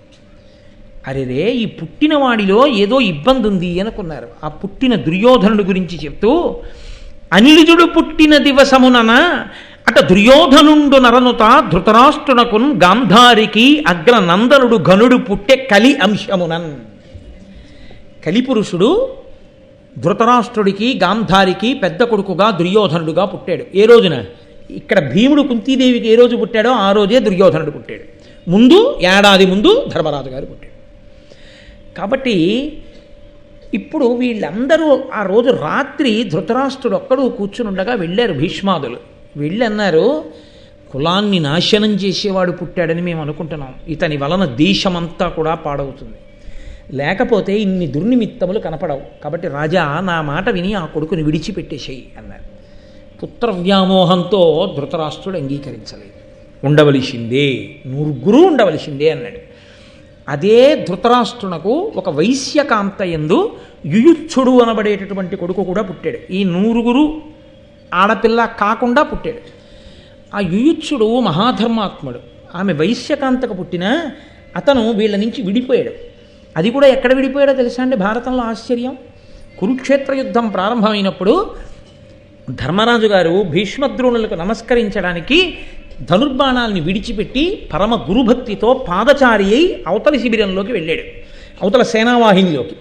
అరేరే ఈ పుట్టినవాడిలో ఏదో ఇబ్బంది ఉంది అనుకున్నారు. ఆ పుట్టిన దుర్యోధనుడి గురించి చెప్తూ, అనిలిజుడు పుట్టిన దివసమునన అట దుర్యోధనుండు నరనుత ధృతరాష్ట్రునకున్ గాంధారికి అగ్ర నందనుడు ఘనుడు పుట్టే కలి అంశమునన్. కలిపురుషుడు ధృతరాష్ట్రుడికి గాంధారికి పెద్ద కొడుకుగా దుర్యోధనుడుగా పుట్టాడు. ఏ రోజున? ఇక్కడ భీముడు కుంతీదేవికి ఏ రోజు పుట్టాడో ఆ రోజే దుర్యోధనుడు పుట్టాడు. ముందు ఏడాది ముందు ధర్మరాజు గారు పుట్టాడు. కాబట్టి ఇప్పుడు వీళ్ళందరూ ఆ రోజు రాత్రి ధృతరాష్ట్రుడు ఒక్కడు కూర్చునుండగా వెళ్ళారు భీష్మాదులు. వెళ్ళి అన్నారు, కులాన్ని నాశనం చేసేవాడు పుట్టాడని మేము అనుకుంటున్నాం, ఇతని వలన దేశమంతా కూడా పాడవుతుంది, లేకపోతే ఇన్ని దుర్నిమిత్తములు కనపడవు. కాబట్టి రాజా నా మాట విని ఆ కొడుకుని విడిచిపెట్టేసేయి అన్నారు. పుత్రవ్యామోహంతో ధృతరాష్ట్రుడు అంగీకరించలేదు. ఉండవలసిందే, 9 ఉండవలసిందే అన్నాడు. అదే ధృతరాష్ట్రునకు ఒక వైశ్యకాంత యందు యుయుత్సుడు అనబడేటటువంటి కొడుకు కూడా పుట్టాడు. ఈ 9 ఆడపిల్ల కాకుండా పుట్టాడు. ఆ యుయుత్సుడు మహాధర్మాత్ముడు. ఆమె వైశ్యకాంతకు పుట్టిన అతను వీళ్ళ నుంచి విడిపోయాడు. అది కూడా ఎక్కడ విడిపోయాడో తెలుసా అండి? భారతంలో ఆశ్చర్యం. కురుక్షేత్ర యుద్ధం ప్రారంభమైనప్పుడు ధర్మరాజు గారు భీష్మద్రోణులకు నమస్కరించడానికి ధనుర్బాణాలని విడిచిపెట్టి పరమ గురుభక్తితో పాదచారి అయి అవతల శిబిరంలోకి వెళ్ళాడు, అవతల సేనావాహినిలోకి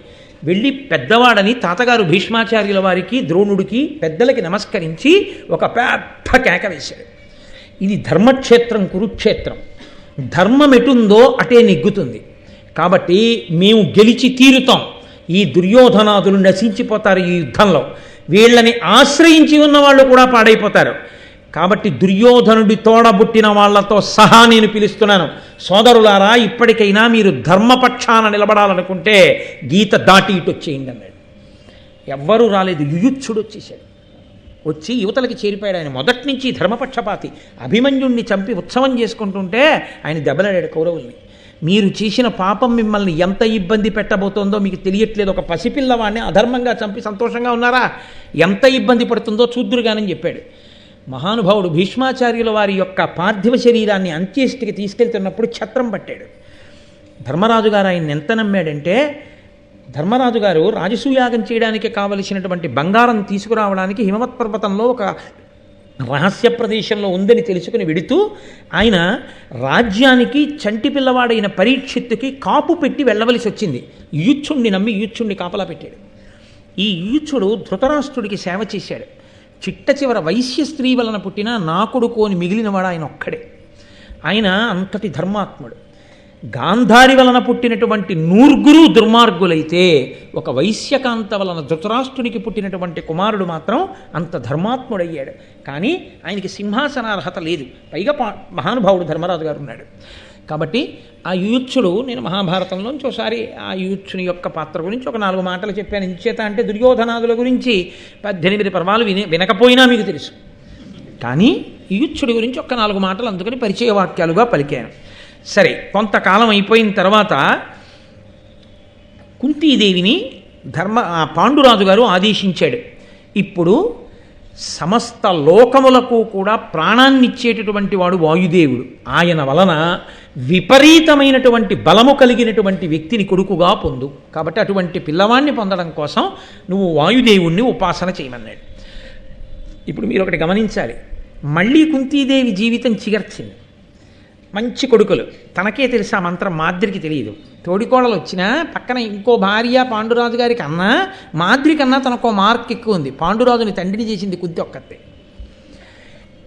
వెళ్ళి పెద్దవాడని తాతగారు భీష్మాచార్యుల వారికి ద్రోణుడికి పెద్దలకి నమస్కరించి ఒక పెద్ద కేక వేశాడు. ఇది ధర్మక్షేత్రం కురుక్షేత్రం, ధర్మం ఎటుందో అటే నెగ్గుతుంది, కాబట్టి మేము గెలిచి తీరుతాం, ఈ దుర్యోధనాదులు నశించిపోతారు ఈ యుద్ధంలో, వీళ్ళని ఆశ్రయించి ఉన్న వాళ్ళు కూడా పాడైపోతారు, కాబట్టి దుర్యోధనుడి తోడబుట్టిన వాళ్లతో సహా నేను పిలుస్తున్నాను, సోదరులారా ఇప్పటికైనా మీరు ధర్మపక్షాన నిలబడాలనుకుంటే గీత దాటి ఇటు వచ్చేయండి అన్నాడు. ఎవ్వరూ రాలేదు, యుయుత్సుడు వచ్చేసాడు. వచ్చి యువతలకి చేరిపోయాడు. ఆయన మొదటి నుంచి ధర్మపక్షపాతి. అభిమన్యుణ్ణి చంపి ఉత్సవం చేసుకుంటుంటే ఆయన దెబ్బలాడాడు కౌరవుల్ని. మీరు చేసిన పాపం మిమ్మల్ని ఎంత ఇబ్బంది పెట్టబోతోందో మీకు తెలియట్లేదు, ఒక పసిపిల్లవాడిని అధర్మంగా చంపి సంతోషంగా ఉన్నారా, ఎంత ఇబ్బంది పడుతుందో చూద్దురుగానని చెప్పాడు. మహానుభావుడు భీష్మాచార్యుల వారి యొక్క పార్థివ శరీరాన్ని అంత్యేష్టికి తీసుకెళ్తున్నప్పుడు ఛత్రం పట్టాడు. ధర్మరాజు గారు ఆయన ఎంత నమ్మాడంటే, ధర్మరాజు గారు రాజసూయాగం చేయడానికి కావలసినటువంటి బంగారం తీసుకురావడానికి హిమవత్ పర్వతంలో ఒక రహస్య ప్రదేశంలో ఉందని తెలుసుకుని వెడుతూ ఆయన రాజ్యానికి చంటి పిల్లవాడైన పరీక్షిత్తుకి కాపు పెట్టి వెళ్ళవలసి వచ్చింది. యూచ్చుణ్ణి నమ్మి యూచ్చుణ్ణి కాపలా పెట్టాడు. ఈ యూచ్చుడు ధృతరాష్ట్రుడికి సేవ చేశాడు. చిట్ట చివర వైశ్య స్త్రీ వలన పుట్టిన నా కొడుకు అని మిగిలినవాడు ఆయన ఒక్కడే. ఆయన అంతటి ధర్మాత్ముడు. గాంధారి వలన పుట్టినటువంటి నూర్గురు దుర్మార్గులైతే ఒక వైశ్యకాంత వలన ధృతరాష్ట్రునికి పుట్టినటువంటి కుమారుడు మాత్రం అంత ధర్మాత్ముడయ్యాడు. కానీ ఆయనకి సింహాసనార్హత లేదు. పైగా మహానుభావుడు ధర్మరాజు గారు ఉన్నాడు. కాబట్టి ఆ యూచ్చుడు, నేను మహాభారతంలోంచి ఒకసారి ఆ యూచ్చుని యొక్క పాత్ర గురించి ఒక 4 మాటలు చెప్పాను. ఇంచేత అంటే దుర్యోధనాదుల గురించి 18 పర్వాలు వినకపోయినా మీకు తెలుసు. కానీ యూచ్చుడి గురించి ఒక 4 మాటలు అందుకని పరిచయ వాక్యాలుగా పలికాను. సరే, కొంతకాలం అయిపోయిన తర్వాత కుంతీదేవిని పాండురాజు గారు ఆదేశించాడు. ఇప్పుడు సమస్త లోకములకు కూడా ప్రాణాన్నిచ్చేటటువంటి వాడు వాయుదేవుడు. ఆయన వలన విపరీతమైనటువంటి బలము కలిగినటువంటి వ్యక్తిని కొడుకుగా పొందు. కాబట్టి అటువంటి పిల్లవాడిని పొందడం కోసం నువ్వు వాయుదేవుణ్ణి ఉపాసన చేయమన్నాడు. ఇప్పుడు మీరు ఒకటి గమనించాలి. మళ్ళీ కుంతీదేవి జీవితం చిగర్చింది. మంచి కొడుకులు. తనకే తెలుసు ఆ మంత్రం, మాద్రికి తెలియదు. తోడికోడలు వచ్చినా పక్కన ఇంకో భార్య పాండురాజు గారికి అన్నా మాద్రి కన్నా తనకో మార్క్ ఎక్కువ ఉంది. పాండురాజుని తండ్రిని చేసింది కుంతి ఒక్కతే.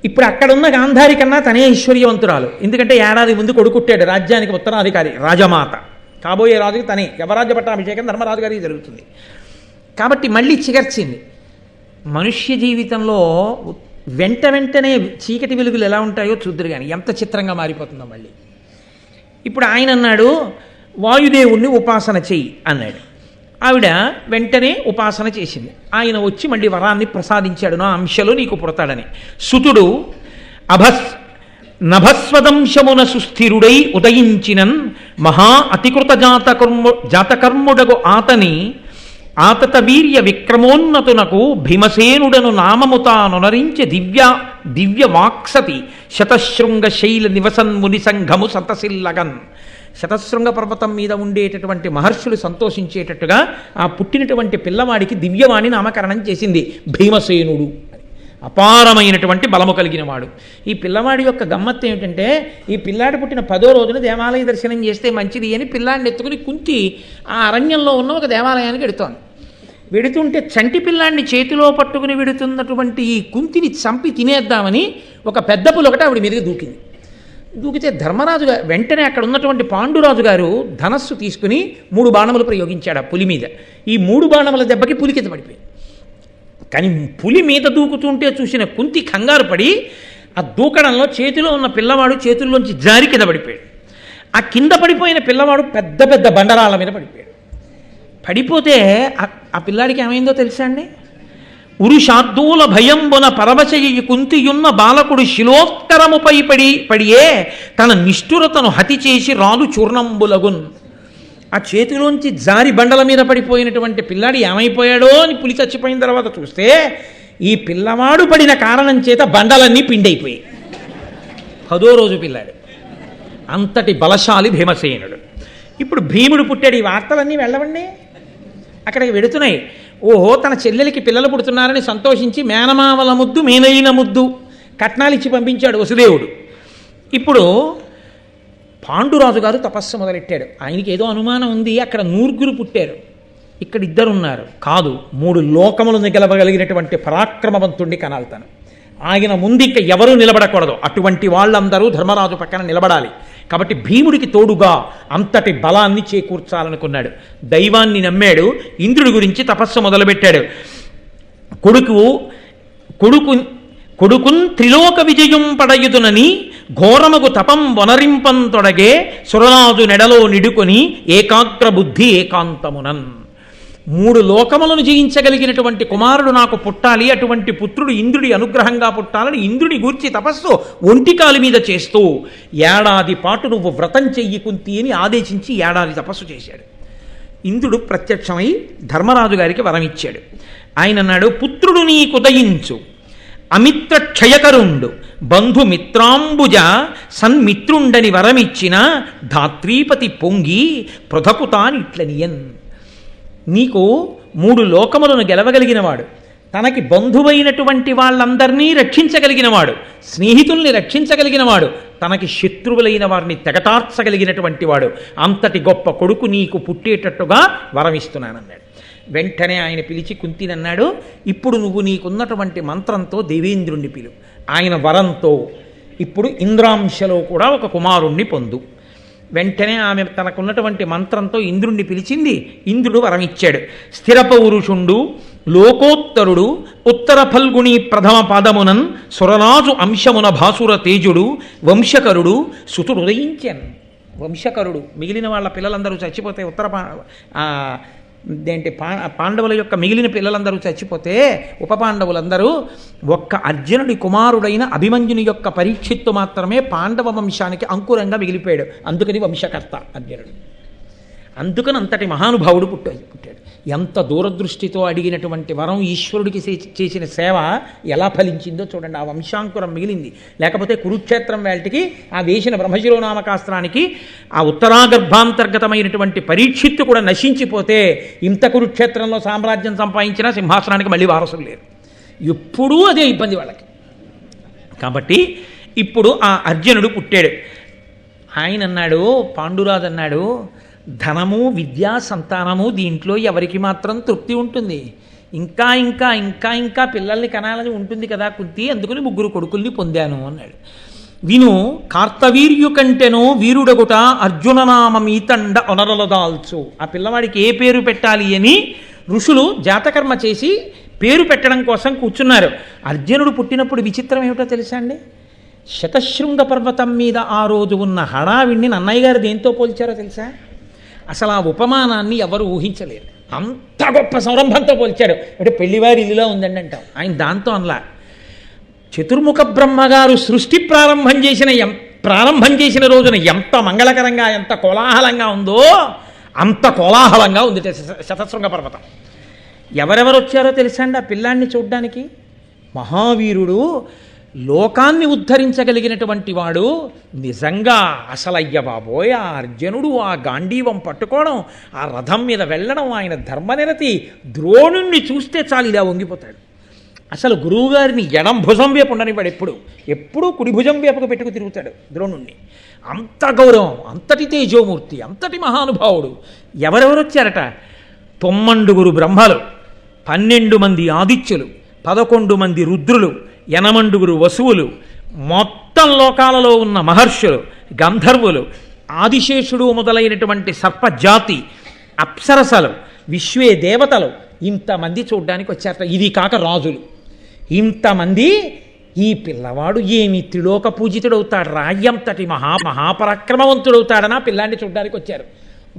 ఇప్పుడు అక్కడున్న గాంధారి కన్నా తనే ఐశ్వర్యవంతురాలు. ఎందుకంటే ఏడాది ముందు కొడుకుట్టాడు, రాజ్యానికి ఉత్తరాధికారి, రాజమాత. కాబోయే రాజుకి తనే యవరాజ్య పట్టాభిషేకం ధర్మరాజు గారికి జరుగుతుంది. కాబట్టి మళ్ళీ చిగర్చింది. మనుష్య జీవితంలో వెంటనే చీకటి వెలుగులు ఎలా ఉంటాయో చూద్దరు కానీ ఎంత చిత్రంగా మారిపోతుందో మళ్ళీ. ఇప్పుడు ఆయన అన్నాడు వాయుదేవుణ్ణి ఉపాసన చెయ్యి అన్నాడు. ఆవిడ వెంటనే ఉపాసన చేసింది. ఆయన వచ్చి మళ్ళీ వరాన్ని ప్రసాదించాడు, నా అంశలో నీకు పుడతాడని. సుతుడు నభస్వదంశమున సుస్థిరుడై ఉదయించినన్ మహా అతికృత జాతకర్ముడగు ఆతని ఆతత వీర్య విక్రమోన్నతునకు భీమసేనుడను నామముతానొనరించి దివ్య వాక్సతి శతశృంగ శైల నివసన్ ముని సంఘము సతసిల్లగన్. శతశృంగ పర్వతం మీద ఉండేటటువంటి మహర్షులు సంతోషించేటట్టుగా ఆ పుట్టినటువంటి పిల్లవాడికి దివ్యవాణి నామకరణం చేసింది. భీమసేనుడు అపారమైనటువంటి బలము కలిగిన వాడు. ఈ పిల్లవాడి యొక్క గమ్మత్తు ఏమిటంటే, ఈ పిల్లాడి పుట్టిన 10వ రోజున దేవాలయ దర్శనం చేస్తే మంచిది అని పిల్లాడిని ఎత్తుకుని కుంతి ఆ అరణ్యంలో ఉన్న ఒక దేవాలయానికి వెడుతోంది. వెడుతుంటే చంటి పిల్లాడిని చేతిలో పట్టుకుని వెడుతున్నటువంటి ఈ కుంతిని చంపి తినేద్దామని ఒక పెద్ద పులి ఒకటి ఆవిడ మీదకి దూకింది. దూకితే ధర్మరాజు గారు వెంటనే అక్కడ ఉన్నటువంటి పాండురాజు గారు ధనస్సు తీసుకుని 3 బాణములు ప్రయోగించాడు ఆ పులి మీద. ఈ 3 బాణముల దెబ్బకి పులి కింద పడిపోయింది. కానీ పులి మీద దూకుతుంటే చూసిన కుంతి కంగారు పడి ఆ దూకడంలో చేతిలో ఉన్న పిల్లవాడు చేతుల్లోంచి జారి కింద పడిపోయాడు. ఆ కింద పడిపోయిన పిల్లవాడు పెద్ద పెద్ద బండరాళ్ళ మీద పడిపోయాడు. పడిపోతే ఆ పిల్లాడికి ఏమైందో తెలుసా అండి? ఉరుషార్దూల భయంబున పరవశయ్యి కుంతియున్న బాలకుడు శిలోత్తరముపై పడియే తన నిష్ఠురతను హతి చేసి రాలు చూర్ణంబులగున్. ఆ చేతిలోంచి జారి బండల మీద పడిపోయినటువంటి పిల్లాడు ఏమైపోయాడో అని పులి చచ్చిపోయిన తర్వాత చూస్తే ఈ పిల్లవాడు పడిన కారణం చేత బండలన్నీ పిండైపోయాయి. 10వ రోజు పిల్లాడు. అంతటి బలశాలి భీమసేనుడు. ఇప్పుడు భీముడు పుట్టాడు. ఈ వార్తలన్నీ వెళ్ళవండి, అక్కడికి వెడుతున్నాయి. ఓహో, తన చెల్లెలికి పిల్లలు పుడుతున్నారని సంతోషించి మేనమావల ముద్దు మేనైన ముద్దు కట్నాలు ఇచ్చి పంపించాడు వసుదేవుడు. ఇప్పుడు పాండురాజు గారు తపస్సు మొదలెట్టాడు. ఆయనకి ఏదో అనుమానం ఉంది, అక్కడ 9 పుట్టారు, ఇక్కడ 2 ఉన్నారు. కాదు, 3 లోకములను గెలవగలిగినటువంటి పరాక్రమవంతుణ్ణి కనాల్తాను. ఆయన ముందు ఇంకా ఎవరూ నిలబడకూడదు. అటువంటి వాళ్ళందరూ ధర్మరాజు పక్కన నిలబడాలి. కాబట్టి భీముడికి తోడుగా అంతటి బలాన్ని చేకూర్చాలనుకున్నాడు. దైవాన్ని నమ్మాడు. ఇంద్రుడి గురించి తపస్సు మొదలుపెట్టాడు. కొడుకున్ త్రిలోక విజయం పడయుదునని ఘోరమగు తపం వనరింపంతొడగే సురరాజు నెడలో నిడుకొని ఏకాగ్ర బుద్ధి ఏకాంతమునన్. 3 లోకములను జయించగలిగినటువంటి కుమారుడు నాకు పుట్టాలి, అటువంటి పుత్రుడు ఇంద్రుడి అనుగ్రహంగా పుట్టాలని ఇంద్రుడి గూర్చి తపస్సు ఒంటికాలి మీద చేస్తూ 1 ఏడాది పాటు నువ్వు వ్రతం చెయ్యి కుంతి అని ఆదేశించి 1 ఏడాది తపస్సు చేశాడు. ఇంద్రుడు ప్రత్యక్షమై ధర్మరాజు గారికి వరం ఇచ్చాడు. ఆయన అన్నాడు, పుత్రుడు నీకుదయించు, అమిత్ర క్షయకరుండు, బంధుమిత్రాంబుజ సన్మిత్రుండని వరమిచ్చిన ధాత్రీపతి పొంగి పృథకుతానిట్లనియన్. నీకు 3 లోకములను గెలవగలిగినవాడు, తనకి బంధువైనటువంటి వాళ్ళందరినీ రక్షించగలిగినవాడు, స్నేహితుల్ని రక్షించగలిగినవాడు, తనకి శత్రువులైన వారిని తెగటార్చగలిగినటువంటి వాడు. అంతటి గొప్ప కొడుకు నీకు పుట్టేటట్టుగా వరమిస్తున్నానన్నాడు. వెంటనే ఆయన పిలిచి కుంతినన్నాడు, ఇప్పుడు నువ్వు నీకున్నటువంటి మంత్రంతో దేవేంద్రుణ్ణి పిలు, ఆయన వరంతో ఇప్పుడు ఇంద్రాంశలో కూడా ఒక కుమారుణ్ణి పొందు. వెంటనే ఆమె తనకున్నటువంటి మంత్రంతో ఇంద్రుణ్ణి పిలిచింది. ఇంద్రుడు వరమిచ్చాడు. స్థిర పౌరుషుండు, లోకోత్తరుడు, ఉత్తర ఫల్గుణి ప్రథమ పాదమునన్, సురరాజు అంశమున భాసుర తేజుడు, వంశకరుడు, సుతుడు ఉదయించాను. వంశకరుడు, మిగిలిన వాళ్ళ పిల్లలందరూ చచ్చిపోతే పాండవుల యొక్క మిగిలిన పిల్లలందరూ చచ్చిపోతే ఉప పాండవులందరూ ఒక్క అర్జునుడి కుమారుడైన అభిమన్యుని యొక్క పరీక్షిత్తు మాత్రమే పాండవ వంశానికి అంకురంగా మిగిలిపోయాడు. అందుకని వంశకర్త అర్జునుడు. అందుకని అంతటి మహానుభావుడు పుట్టాడు. ఎంత దూరదృష్టితో అడిగినటువంటి వరం ఈశ్వరుడికి చేసిన సేవ ఎలా ఫలించిందో చూడండి. ఆ వంశాంకురం మిగిలింది. లేకపోతే కురుక్షేత్రం వేళటికి ఆ వేసిన బ్రహ్మశిరోనామకాస్త్రానికి ఆ ఉత్తరాగర్భాంతర్గతమైనటువంటి పరీక్షిత్తు కూడా నశించిపోతే ఇంత కురుక్షేత్రంలో సామ్రాజ్యం సంపాదించినా సింహాసనానికి మళ్ళీ వారసులు లేరు. ఎప్పుడూ అదే ఇబ్బంది వాళ్ళకి. కాబట్టి ఇప్పుడు ఆ అర్జునుడు పుట్టాడు. ఆయన అన్నాడు, పాండురాజు అన్నాడు, ధనము, విద్యా, సంతానము దీంట్లో ఎవరికి మాత్రం తృప్తి ఉంటుంది? ఇంకా ఇంకా ఇంకా ఇంకా పిల్లల్ని కనాలని ఉంటుంది కదా కుంతి, అందుకని 3 కొడుకుల్ని పొందాను అన్నాడు. విను, కార్తవీర్యు కంటెనో వీరుడగుట అర్జుననామీతండ ఒనరలదాల్చు. ఆ పిల్లవాడికి ఏ పేరు పెట్టాలి అని ఋషులు జాతకర్మ చేసి పేరు పెట్టడం కోసం కూర్చున్నారు. అర్జునుడు పుట్టినప్పుడు విచిత్రం ఏమిటో తెలుసా అండి? శతశృంగ పర్వతం మీద ఆ రోజు ఉన్న హడావిడిని నన్నయ్య గారు దేంతో పోల్చారో తెలుసా? అసలు ఆ ఉపమానాన్ని ఎవరు ఊహించలేరు. అంత గొప్ప సంరంభంతో పోల్చాడు. అంటే పెళ్లివారి ఇల్లులో ఉందండి అంటాం, ఆయన దాంతో అనలా. చతుర్ముఖ బ్రహ్మగారు సృష్టి ప్రారంభం చేసిన రోజున ఎంత మంగళకరంగా, ఎంత కోలాహలంగా ఉందో అంత కోలాహలంగా ఉంది శతశృంగ పర్వతం. ఎవరెవరు వచ్చారో తెలుసా అండి ఆ పిల్లాన్ని చూడ్డానికి? మహావీరుడు, లోకాన్ని ఉద్ధరించగలిగినటువంటి వాడు. నిజంగా అసలయ్య బాబోయ్, ఆ అర్జునుడు ఆ గాంధీవం పట్టుకోవడం, ఆ రథం మీద వెళ్ళడం, ఆయన ధర్మనిరతి, ద్రోణుణ్ణి చూస్తే చాలు ఇలా వంగిపోతాడు. అసలు గురువుగారిని ఎడం భుజం వేపు ఉండనివాడు, ఎప్పుడూ కుడి భుజం వేపుకు పెట్టుకు తిరుగుతాడు ద్రోణుణ్ణి. అంత గౌరవం, అంతటి తేజోమూర్తి, అంతటి మహానుభావుడు. ఎవరెవరు వచ్చారట? 9 బ్రహ్మలు, 12 మంది ఆదిత్యులు, 11 మంది రుద్రులు, 8 వసువులు, మొత్తం లోకాలలో ఉన్న మహర్షులు, గంధర్వులు, ఆదిశేషుడు మొదలైనటువంటి సర్పజాతి, అప్సరసలు, విశ్వే దేవతలు, ఇంతమంది చూడ్డానికి వచ్చారట. ఇది కాక రాజులు ఇంతమంది. ఈ పిల్లవాడు ఏమి త్రిలోక పూజితుడవుతాడు, రాయంతటి మహాపరాక్రమవంతుడవుతాడని ఆ పిల్లాన్ని చూడ్డానికి వచ్చారు.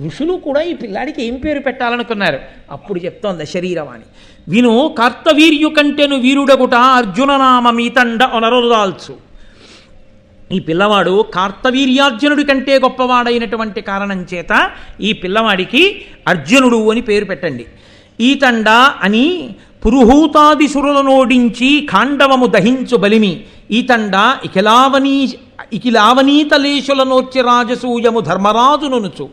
ఋషులు కూడా ఈ పిల్లాడికి ఏం పేరు పెట్టాలనుకున్నారు. అప్పుడు చెప్తోంది శరీరవాణి. విను, కార్తవీర్యు కంటెను వీరుడగుట అర్జుననామీతండ ఒనరుదాల్చు. ఈ పిల్లవాడు కార్తవీర్యార్జునుడి కంటే గొప్పవాడైనటువంటి కారణం చేత ఈ పిల్లవాడికి అర్జునుడు అని పేరు పెట్టండి. ఈతండ అని పురుహూతాదిసురులనోడించి ఖాండవము దహించు బలిమి. ఈతండ ఇకిలావనీతలేశులనోర్చి రాజసూయము ధర్మరాజునునుచు.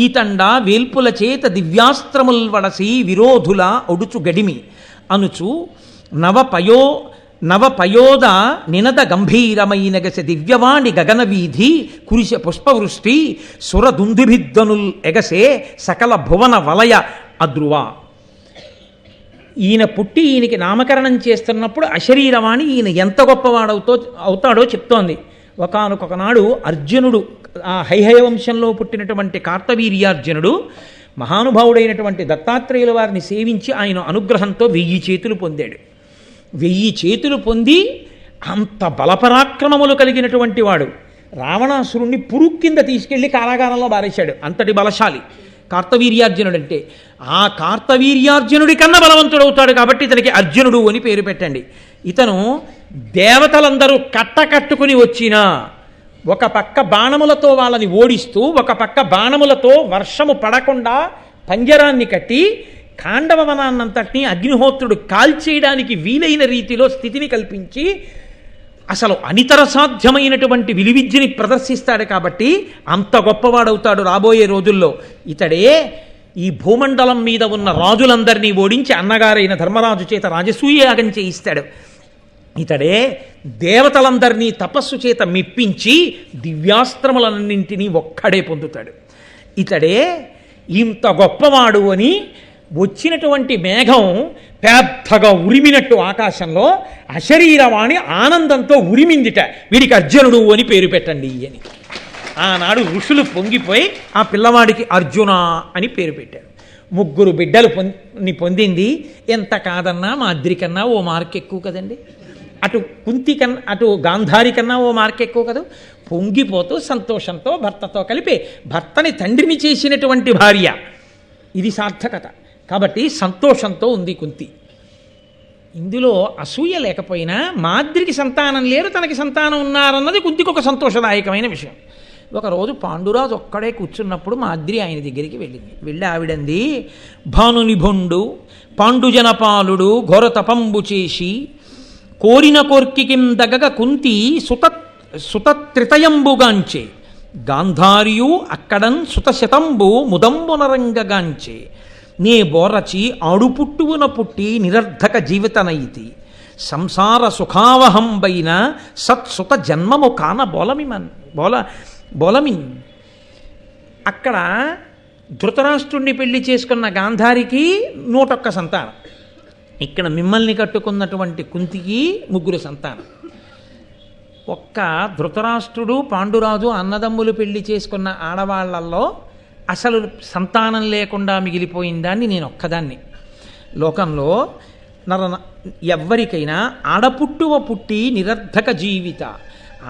ఈతండ వేల్పుల చేత దివ్యాస్త్రముల్ వడసి విరోధుల ఒడుచు గడిమి అనుచు నవపయోద నినద గంభీరమైన గస దివ్యవాణి గగనవీధి కురిసె పుష్పవృష్టి సురదుందుభిద్దనుల్ ఎగసే సకల భువన వలయ అద్రువ. ఈయన పుట్టి ఈయనకి నామకరణం చేస్తున్నప్పుడు అశరీరవాణి ఈయన ఎంత అవుతాడో చెప్తోంది. ఒకానొకనాడు అర్జునుడు, ఆ హైహయ వంశంలో పుట్టినటువంటి కార్తవీర్యార్జునుడు మహానుభావుడైనటువంటి దత్తాత్రేయుల వారిని సేవించి ఆయన అనుగ్రహంతో 1000 చేతులు పొందాడు. 1000 చేతులు పొంది అంత బలపరాక్రమములు కలిగినటువంటి వాడు. రావణాసురుణ్ణి పురుగు కింద తీసుకెళ్లి కారాగారంలో బారేశాడు. అంతటి బలశాలి కార్తవీర్యార్జునుడు అంటే. ఆ కార్తవీర్యార్జునుడి కన్నా బలవంతుడవుతాడు కాబట్టి ఇతనికి అర్జునుడు అని పేరు పెట్టండి. ఇతను దేవతలందరూ కట్టకట్టుకుని వచ్చినా ఒక పక్క బాణములతో వాళ్ళని ఓడిస్తూ, ఒక పక్క బాణములతో వర్షము పడకుండా పంజరాన్ని కట్టి ఖాండవనాన్నంతటినీ అగ్నిహోత్రుడు కాల్చేయడానికి వీలైన రీతిలో స్థితిని కల్పించి అసలు అనితర సాధ్యమైనటువంటి విలువిద్యని ప్రదర్శిస్తాడు. కాబట్టి అంత గొప్పవాడవుతాడు రాబోయే రోజుల్లో. ఇతడే ఈ భూమండలం మీద ఉన్న రాజులందరినీ ఓడించి అన్నగారైన ధర్మరాజు చేత రాజసూయాగం చేయిస్తాడు. ఇతడే దేవతలందరినీ తపస్సు చేత మెప్పించి దివ్యాస్త్రములన్నింటినీ ఒక్కడే పొందుతాడు. ఇతడే ఇంత గొప్పవాడు అని వచ్చినటువంటి మేఘం పెద్దగా ఉరిమినట్టు ఆకాశంలో అశరీరవాణి ఆనందంతో ఉరిమిందిట. వీడికి అర్జునుడు అని పేరు పెట్టండి అని. ఆనాడు ఋషులు పొంగిపోయి ఆ పిల్లవాడికి అర్జున అని పేరు పెట్టారు. 3 బిడ్డలు పొందింది. ఎంత కాదన్నా మాద్రి కన్నా ఓ మార్క్ ఎక్కువ కదండి. అటు కుంతి కన్నా అటు గాంధారి కన్నా ఓ మార్క్ ఎక్కువ కదా. పొంగిపోతూ సంతోషంతో భర్తతో కలిపి భర్తని తండ్రిని చేసినటువంటి భార్య, ఇది సార్థకత. కాబట్టి సంతోషంతో ఉంది కుంతి. ఇందులో అసూయ లేకపోయినా మాద్రికి సంతానం లేరు, తనకి సంతానం ఉన్నారన్నది కుంతికి ఒక సంతోషదాయకమైన విషయం. ఒకరోజు పాండురాజు ఒక్కడే కూర్చున్నప్పుడు మాద్రి ఆయన దగ్గరికి వెళ్ళి ఆవిడంది, భానునిభుండు పాండుజనపాలుడు ఘోర తపంబు చేసి కోరిన కోర్కికిందగగ కుంతి సుతత్రితయంబుగాంచే గాంధారియు అక్కడన్ సుతశతంబు ముదంబునరంగగాంచే నే బోరచి ఆడుపుట్టువున పుట్టి నిరర్ధక జీవితనైతి సంసార సుఖావహంబైన సత్సుత జన్మము కాన బోలమిన్. అక్కడ ధృతరాష్ట్రుణ్ణి పెళ్లి చేసుకున్న గాంధారికి 101 సంతానం. ఇక్కడ మిమ్మల్ని కట్టుకున్నటువంటి కుంతికి 3 సంతానం. ఒక్క ధృతరాష్ట్రుడు పాండురాజు అన్నదమ్ములు పెళ్లి చేసుకున్న ఆడవాళ్లలో అసలు సంతానం లేకుండా మిగిలిపోయిన దాన్ని నేను ఒక్కదాన్ని. లోకంలో ఎవ్వరికైనా ఆడపుట్టువ పుట్టి నిరర్ధక జీవిత,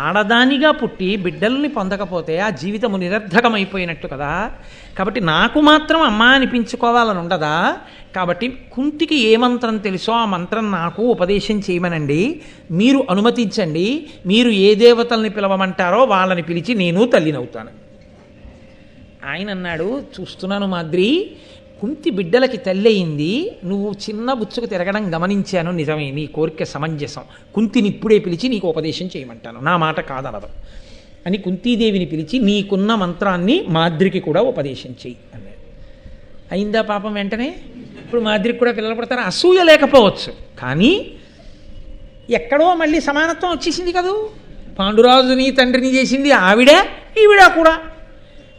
ఆడదానిగా పుట్టి బిడ్డల్ని పొందకపోతే ఆ జీవితము నిరర్ధకమైపోయినట్టు కదా. కాబట్టి నాకు మాత్రం అమ్మ అనిపించుకోవాలని ఉండదా. కాబట్టి కుంతికి ఏ మంత్రం తెలుసో ఆ మంత్రం నాకు ఉపదేశం చేయమనండి, మీరు అనుమతించండి, మీరు ఏ దేవతల్ని పిలవమంటారో వాళ్ళని పిలిచి నేను తల్లినవుతాను. ఆయన అన్నాడు, చూస్తున్నాను మాద్రి, కుంతి బిడ్డలకి తల్లి అయింది, నువ్వు చిన్న బుచ్చుకు తిరగడం గమనించాను, నిజమే, నీ కోరిక సమంజసం. కుంతిని ఇప్పుడే పిలిచి నీకు ఉపదేశం చేయమంటాను, నా మాట కాదనదు అని కుంతీదేవిని పిలిచి నీకున్న మంత్రాన్ని మాద్రికి కూడా ఉపదేశం చెయ్యి అన్నాడు. అయిందా పాపం వెంటనే. ఇప్పుడు మాద్రికి కూడా పిల్లలు పుడతారు. అసూయ లేకపోవచ్చు, కానీ ఎక్కడో మళ్ళీ సమానత్వం వచ్చేసింది కదూ. పాండురాజుని తండ్రిని చేసింది ఆవిడ, ఈవిడ కూడా.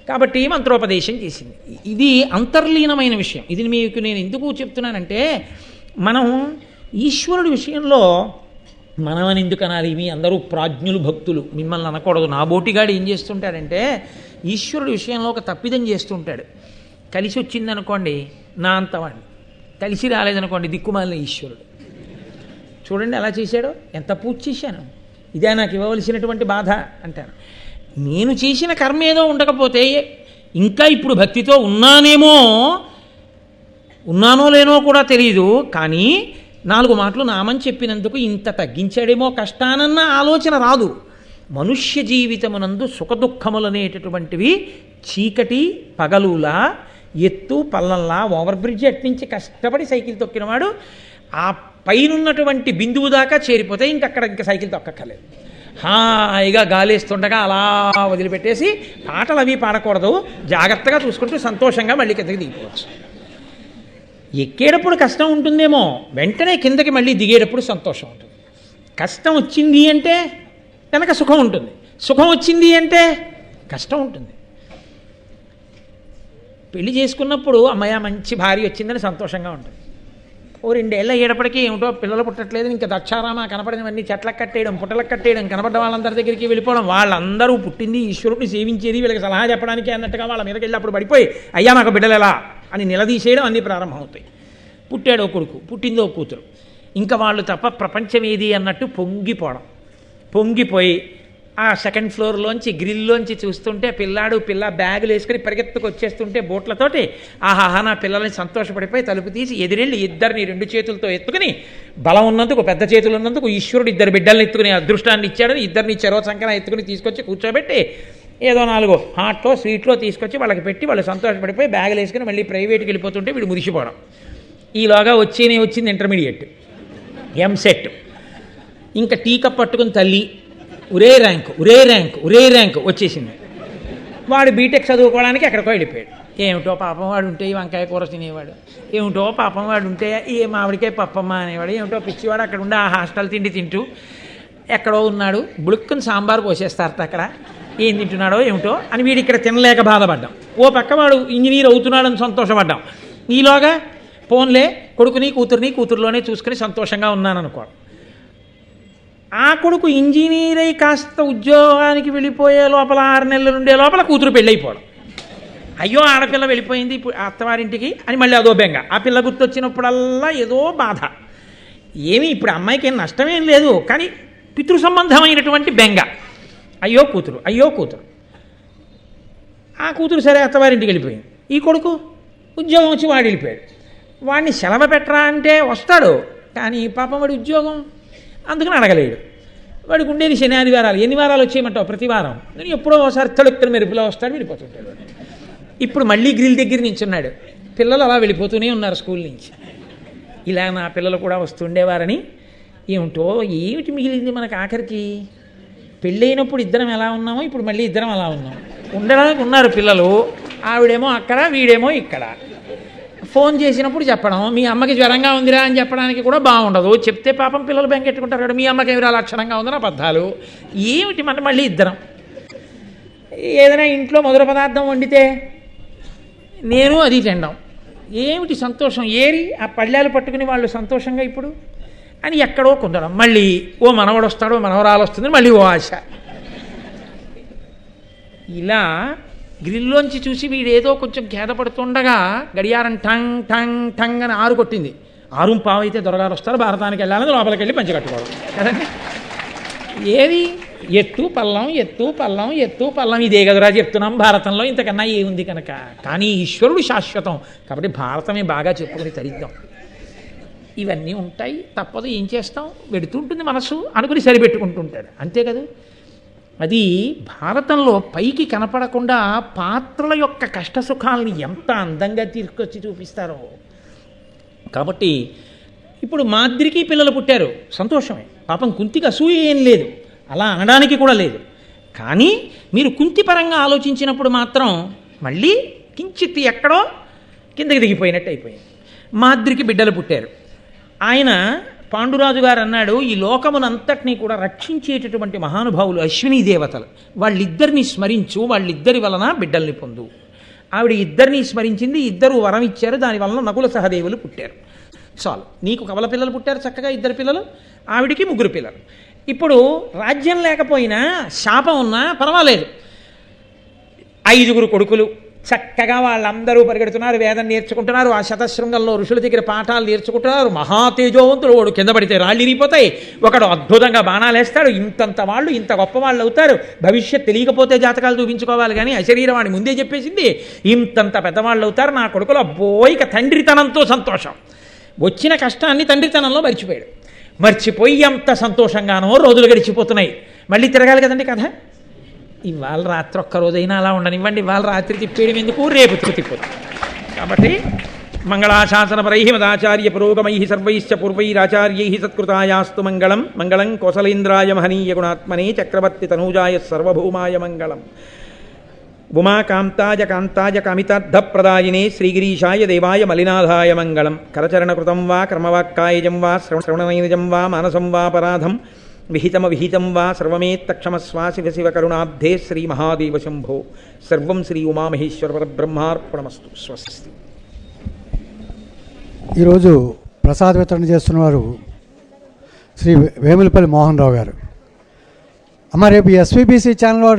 కాబట్టి మంత్రోపదేశం చేసింది. ఇది అంతర్లీనమైన విషయం. ఇది మీకు నేను ఎందుకు చెప్తున్నానంటే, మనం ఈశ్వరుడి విషయంలో మనమని ఎందుకు అనాలి? మీ అందరూ ప్రాజ్ఞులు, భక్తులు, మిమ్మల్ని అనకూడదు. నా బోటిగాడు ఏం చేస్తుంటాడంటే ఈశ్వరుడి విషయంలో ఒక తప్పిదం చేస్తుంటాడు. కలిసి వచ్చిందనుకోండి నా అంతవాడిని, కలిసి రాలేదనుకోండి దిక్కుమాలిన ఈశ్వరుడు. చూడండి ఎలా చేశాడో, ఎంత పూజ చేశాను, ఇదే నాకు ఇవ్వవలసినటువంటి బాధ అంటాను. నేను చేసిన కర్మ ఏదో ఉండకపోతే ఇంకా ఇప్పుడు భక్తితో ఉన్నానో లేనో కూడా తెలియదు, కానీ 4 మాటలు నామని చెప్పినందుకు ఇంత తగ్గించాడేమో కష్టానన్న ఆలోచన రాదు. మనుష్య జీవితమునందు సుఖదుఖములనేటటువంటివి చీకటి పగలులా, ఎత్తు పల్లంలా, ఓవర్ బ్రిడ్జ్ అట్నుంచి కష్టపడి సైకిల్ తొక్కినవాడు ఆ పైనున్నటువంటి బిందువు దాకా చేరిపోతే ఇంకా సైకిల్ తొక్కక్కర్లేదు. హాయిగా గాలేస్తుండగా అలా వదిలిపెట్టేసి పాటలు అవి పాడకూడదు, జాగ్రత్తగా చూసుకుంటూ సంతోషంగా మళ్ళీ కిందకి దిగిపోవచ్చు. ఎక్కేటప్పుడు కష్టం ఉంటుందేమో, వెంటనే కిందకి మళ్ళీ దిగేటప్పుడు సంతోషం ఉంటుంది. కష్టం వచ్చింది అంటే కనుక సుఖం ఉంటుంది, సుఖం వచ్చింది అంటే కష్టం ఉంటుంది. పెళ్లి చేసుకున్నప్పుడు అమ్మయ్య మంచి భార్య వచ్చిందని సంతోషంగా ఉంటుంది. ఓ 2 ఏళ్ళు అయ్యేటప్పటికీ ఏమిటో పిల్లలు పుట్టట్లేదు, ఇంకా దక్షారామ కనపడినవన్నీ చెట్లకు కట్టేయడం, పుట్టలకు కట్టేయడం, కనపడ్డ వాళ్ళందరి దగ్గరికి వెళ్ళిపోవడం, వాళ్ళందరూ పుట్టింది ఈశ్వరుడిని సేవించేది, వీళ్ళకి సలహా చెప్పడానికి అన్నట్టుగా వాళ్ళ మీదకి వెళ్ళి అప్పుడు పడిపోయి అయ్యా నాకు బిడ్డలు ఎలా అని నిలదీసేయడం అన్నీ ప్రారంభమవుతాయి. పుట్టాడు ఓ కొడుకు, పుట్టిందో కూతురు, ఇంకా వాళ్ళు తప్ప ప్రపంచం ఏది అన్నట్టు పొంగిపోయి ఆ 2nd ఫ్లోర్లోంచి గ్రిల్లోంచి చూస్తుంటే పిల్ల బ్యాగులు వేసుకుని పరిగెత్తుకు వచ్చేస్తుంటే బోట్లతోటి ఆహాహా నా పిల్లల్ని సంతోషపడిపోయి తలుపు తీసి ఎదిరెళ్ళి ఇద్దరిని 2 చేతులతో ఎత్తుకుని, బలం ఉన్నందుకు పెద్ద చేతులు ఉన్నందుకు ఈశ్వరుడు 2 బిడ్డల్ని ఎత్తుకుని అదృష్టాన్ని ఇచ్చాడని ఇద్దరిని చెరో సంకన ఎత్తుకుని తీసుకొచ్చి కూర్చోబెట్టి ఏదో 4 హాట్లో స్వీట్లో తీసుకొచ్చి వాళ్ళకి పెట్టి వాళ్ళు సంతోషపడిపోయి బ్యాగులు వేసుకుని మళ్ళీ ప్రైవేట్కి వెళ్ళిపోతుంటే వీడు మురిసిపోవడం. ఈలోగా వచ్చింది ఇంటర్మీడియట్, ఎంసెట్. ఇంకా టీకప్ పట్టుకుని తల్లి ఒరే ర్యాంకు వచ్చేసింది. వాడు బీటెక్ చదువుకోవడానికి ఎక్కడికో వెళ్ళిపోయాడు. ఏమిటో పాపం వాడు ఉంటే ఈ వంకాయ కూర తినేవాడు, ఏమిటో పాపం వాడు ఉంటే ఏ మామిడికాయ పప్పమ్మ అనేవాడు, ఏమిటో పిచ్చివాడు అక్కడ ఉండి ఆ హాస్టల్ తిండి తింటూ ఎక్కడో ఉన్నాడు, బుడుక్కుని సాంబారు పోసేస్తారట అక్కడ, ఏం తింటున్నాడో ఏమిటో అని వీడు ఇక్కడ తినలేక బాధపడ్డాం. ఓ పక్క వాడు ఇంజనీర్ అవుతున్నాడని సంతోషపడ్డాం. ఈలోగా పోన్లే కొడుకుని కూతురులోనే చూసుకుని సంతోషంగా ఉన్నాననుకో. ఆ కొడుకు ఇంజనీర్ అయి కాస్త ఉద్యోగానికి వెళ్ళిపోయే లోపల 6 నెలలు ఉండే లోపల కూతురు పెళ్ళైపోవడం. అయ్యో ఆడపిల్ల వెళ్ళిపోయింది ఇప్పుడు అత్తవారింటికి అని మళ్ళీ అదో బెంగ. ఆ పిల్ల గుర్తొచ్చినప్పుడల్లా ఏదో బాధ. ఏమి ఇప్పుడు అమ్మాయికి ఏం నష్టమేం లేదు, కానీ పితృ సంబంధమైనటువంటి బెంగ. అయ్యో కూతురు. ఆ కూతురు సరే అత్తవారింటికి వెళ్ళిపోయింది. ఈ కొడుకు ఉద్యోగం వచ్చి వాడు వెళ్ళిపోయాడు. వాడిని సెలవు పెట్టరా అంటే వస్తాడు, కానీ పాపం వాడి ఉద్యోగం అందుకని అడగలేడు. వాడికి ఉండేది శని ఆదివారాలు. ఎన్ని వారాలు వచ్చేయమంటావు? ప్రతి వారం. నేను ఎప్పుడో ఒకసారి తడుక్కుని మెరుపులో వస్తాడు, వెళ్ళిపోతుంటాడు. ఇప్పుడు మళ్ళీ గ్రిల్ దగ్గర నించున్నాడు. పిల్లలు అలా వెళ్ళిపోతూనే ఉన్నారు స్కూల్ నుంచి. ఇలా నా పిల్లలు కూడా వస్తుండేవారని ఏమిటి మిగిలింది మనకు ఆఖరికి? పెళ్ళైనప్పుడు ఇద్దరం ఎలా ఉన్నామో ఇప్పుడు మళ్ళీ ఇద్దరం అలా ఉన్నాం. ఉండడానికి ఉన్నారు పిల్లలు, ఆవిడేమో అక్కడ వీడేమో ఇక్కడ. ఫోన్ చేసినప్పుడు చెప్పడం, మీ అమ్మకి జ్వరంగా ఉందిరా అని చెప్పడానికి కూడా బాగుండదు. చెప్తే పాపం పిల్లలు బెంగెట్టుకుంటారు కదా, మీ అమ్మకి ఎవరు లక్షణంగా ఉందని అబద్ధాలు. ఏమిటి మన మళ్ళీ ఇద్దరం. ఏదైనా ఇంట్లో మధుర పదార్థం వండితే నేను అది తినడం. ఏమిటి సంతోషం? ఏరి ఆ పళ్ళాలు పట్టుకుని వాళ్ళు సంతోషంగా ఇప్పుడు అని ఎక్కడో కుందడం. మళ్ళీ ఓ మనవడు వస్తాడో మనవరాలు వస్తుందని మళ్ళీ ఓ ఆశ. ఇలా గ్రిల్లోంచి చూసి వీడేదో కొంచెం ఖేదపడుతుండగా గడియారం టంగ్ టంగ్ టంగ్ అని 6 కొట్టింది. 6:15 అయితే దొరగారు వస్తారు, భారతానికి వెళ్ళాలని లోపలికి వెళ్ళి పంచి కట్టుకోవడం కదండి. ఏది ఎత్తు పల్లం ఇదే కదరా చెప్తున్నాం భారతంలో, ఇంతకన్నా ఏముంది కనుక. కానీ ఈశ్వరుడు శాశ్వతం కాబట్టి భారతమే బాగా చెప్పుకొని తరిద్దాం. ఇవన్నీ ఉంటాయి, తప్పదు, ఏం చేస్తాం, వెడుతుంటుంది మనసు అనుకుని సరిపెట్టుకుంటుంటాడు, అంతే కదా. అది భారతంలో పైకి కనపడకుండా పాత్రల యొక్క కష్టసుఖాలని ఎంత అందంగా తీసుకొచ్చి చూపిస్తారో. కాబట్టి ఇప్పుడు మాద్రికి పిల్లలు పుట్టారు, సంతోషమే. పాపం కుంతికి అసూయ ఏం లేదు, అలా అనడానికి కూడా లేదు. కానీ మీరు కుంతి పరంగా ఆలోచించినప్పుడు మాత్రం మళ్ళీ కించిత్ ఎక్కడో కిందకి దిగిపోయినట్టు అయిపోయింది. మాద్రికి బిడ్డలు పుట్టారు. ఆయన పాండురాజు గారు అన్నాడు, ఈ లోకమునంతటినీ కూడా రక్షించేటటువంటి మహానుభావులు అశ్వినీ దేవతలు, వాళ్ళిద్దరినీ స్మరించు, వాళ్ళిద్దరి వలన బిడ్డల్ని పొందు. ఆవిడ ఇద్దరినీ స్మరించింది, ఇద్దరు వరం ఇచ్చారు, దానివలన నకుల సహదేవులు పుట్టారు. చాలు, నీకు కవల పిల్లలు పుట్టారు చక్కగా, 2 పిల్లలు, ఆవిడికి 3 పిల్లలు. ఇప్పుడు రాజ్యం లేకపోయినా శాపం ఉన్నా పర్వాలేదు, 5 కొడుకులు చక్కగా వాళ్ళందరూ పరిగెడుతున్నారు, వేదం నేర్చుకుంటున్నారు, ఆ శతశృంగంలో ఋషుల దగ్గర పాఠాలు నేర్చుకుంటున్నారు. మహాతేజోవంతుడు, వాడు కింద పడితే రాళ్ళు ఇరిగిపోతాయి, ఒకడు అద్భుతంగా బాణాలు వేస్తాడు. ఇంతంత వాళ్ళు ఇంత గొప్ప వాళ్ళు అవుతారు. భవిష్యత్ తెలియకపోతే జాతకాలు చూపించుకోవాలి, కానీ అశరీరవాణి ముందే చెప్పేసింది ఇంతంత పెద్దవాళ్ళు అవుతారు. నా కొడుకులు అబ్బోయిక తండ్రితనంతో సంతోషం, వచ్చిన కష్టాన్ని తండ్రితనంలో మర్చిపోయి ఎంత సంతోషంగానో రోజులు గడిచిపోతున్నాయి. మళ్ళీ తిరగాలి కదండి కథ. ఇవాళ రాత్రి ఒక్కరోజైనా అలా ఉండనివ్వండి, ఇవాళ రాత్రి తిప్పేయడం ఎందుకు, రేపు తిప్పుతుంది. కాబట్టి మంగళాశాసనపరై మదాచార్య పురోగమై సర్వైశ్చ పూర్వైరాచార్యై సత్కృతాయాస్తు మంగళం. మంగళం కోసలేంద్రాయ మహనీయ గుణాత్మనే చక్రవర్తి తనూజాయ సర్వభౌమాయ మంగళం. ఉమాకాంతాయ కాంతాయ కామితార్థప్రదాయినే శ్రీగిరీశాయ దేవాయ మలినాథాయ మంగళం. కరచరణకృతం వా క్రమవాక్కాయజం వా శ్రవణనైనజం వా మానసం వా పరాధం విహితం వా సర్వమేత్తక్షమస్వా శివ శివ కరుణాబ్ధే శ్రీ మహాదేవ శంభో. సర్వం శ్రీ ఉమామహేశ్వర పరబ్రహ్మార్పణమస్తు. స్వస్తి. ఈరోజు ప్రసాద వితరణ చేస్తున్నవారు శ్రీ వేములపల్లి మోహన్ రావు గారు. అమ్మ రేపు ఎస్వీబీసీ ఛానల్లో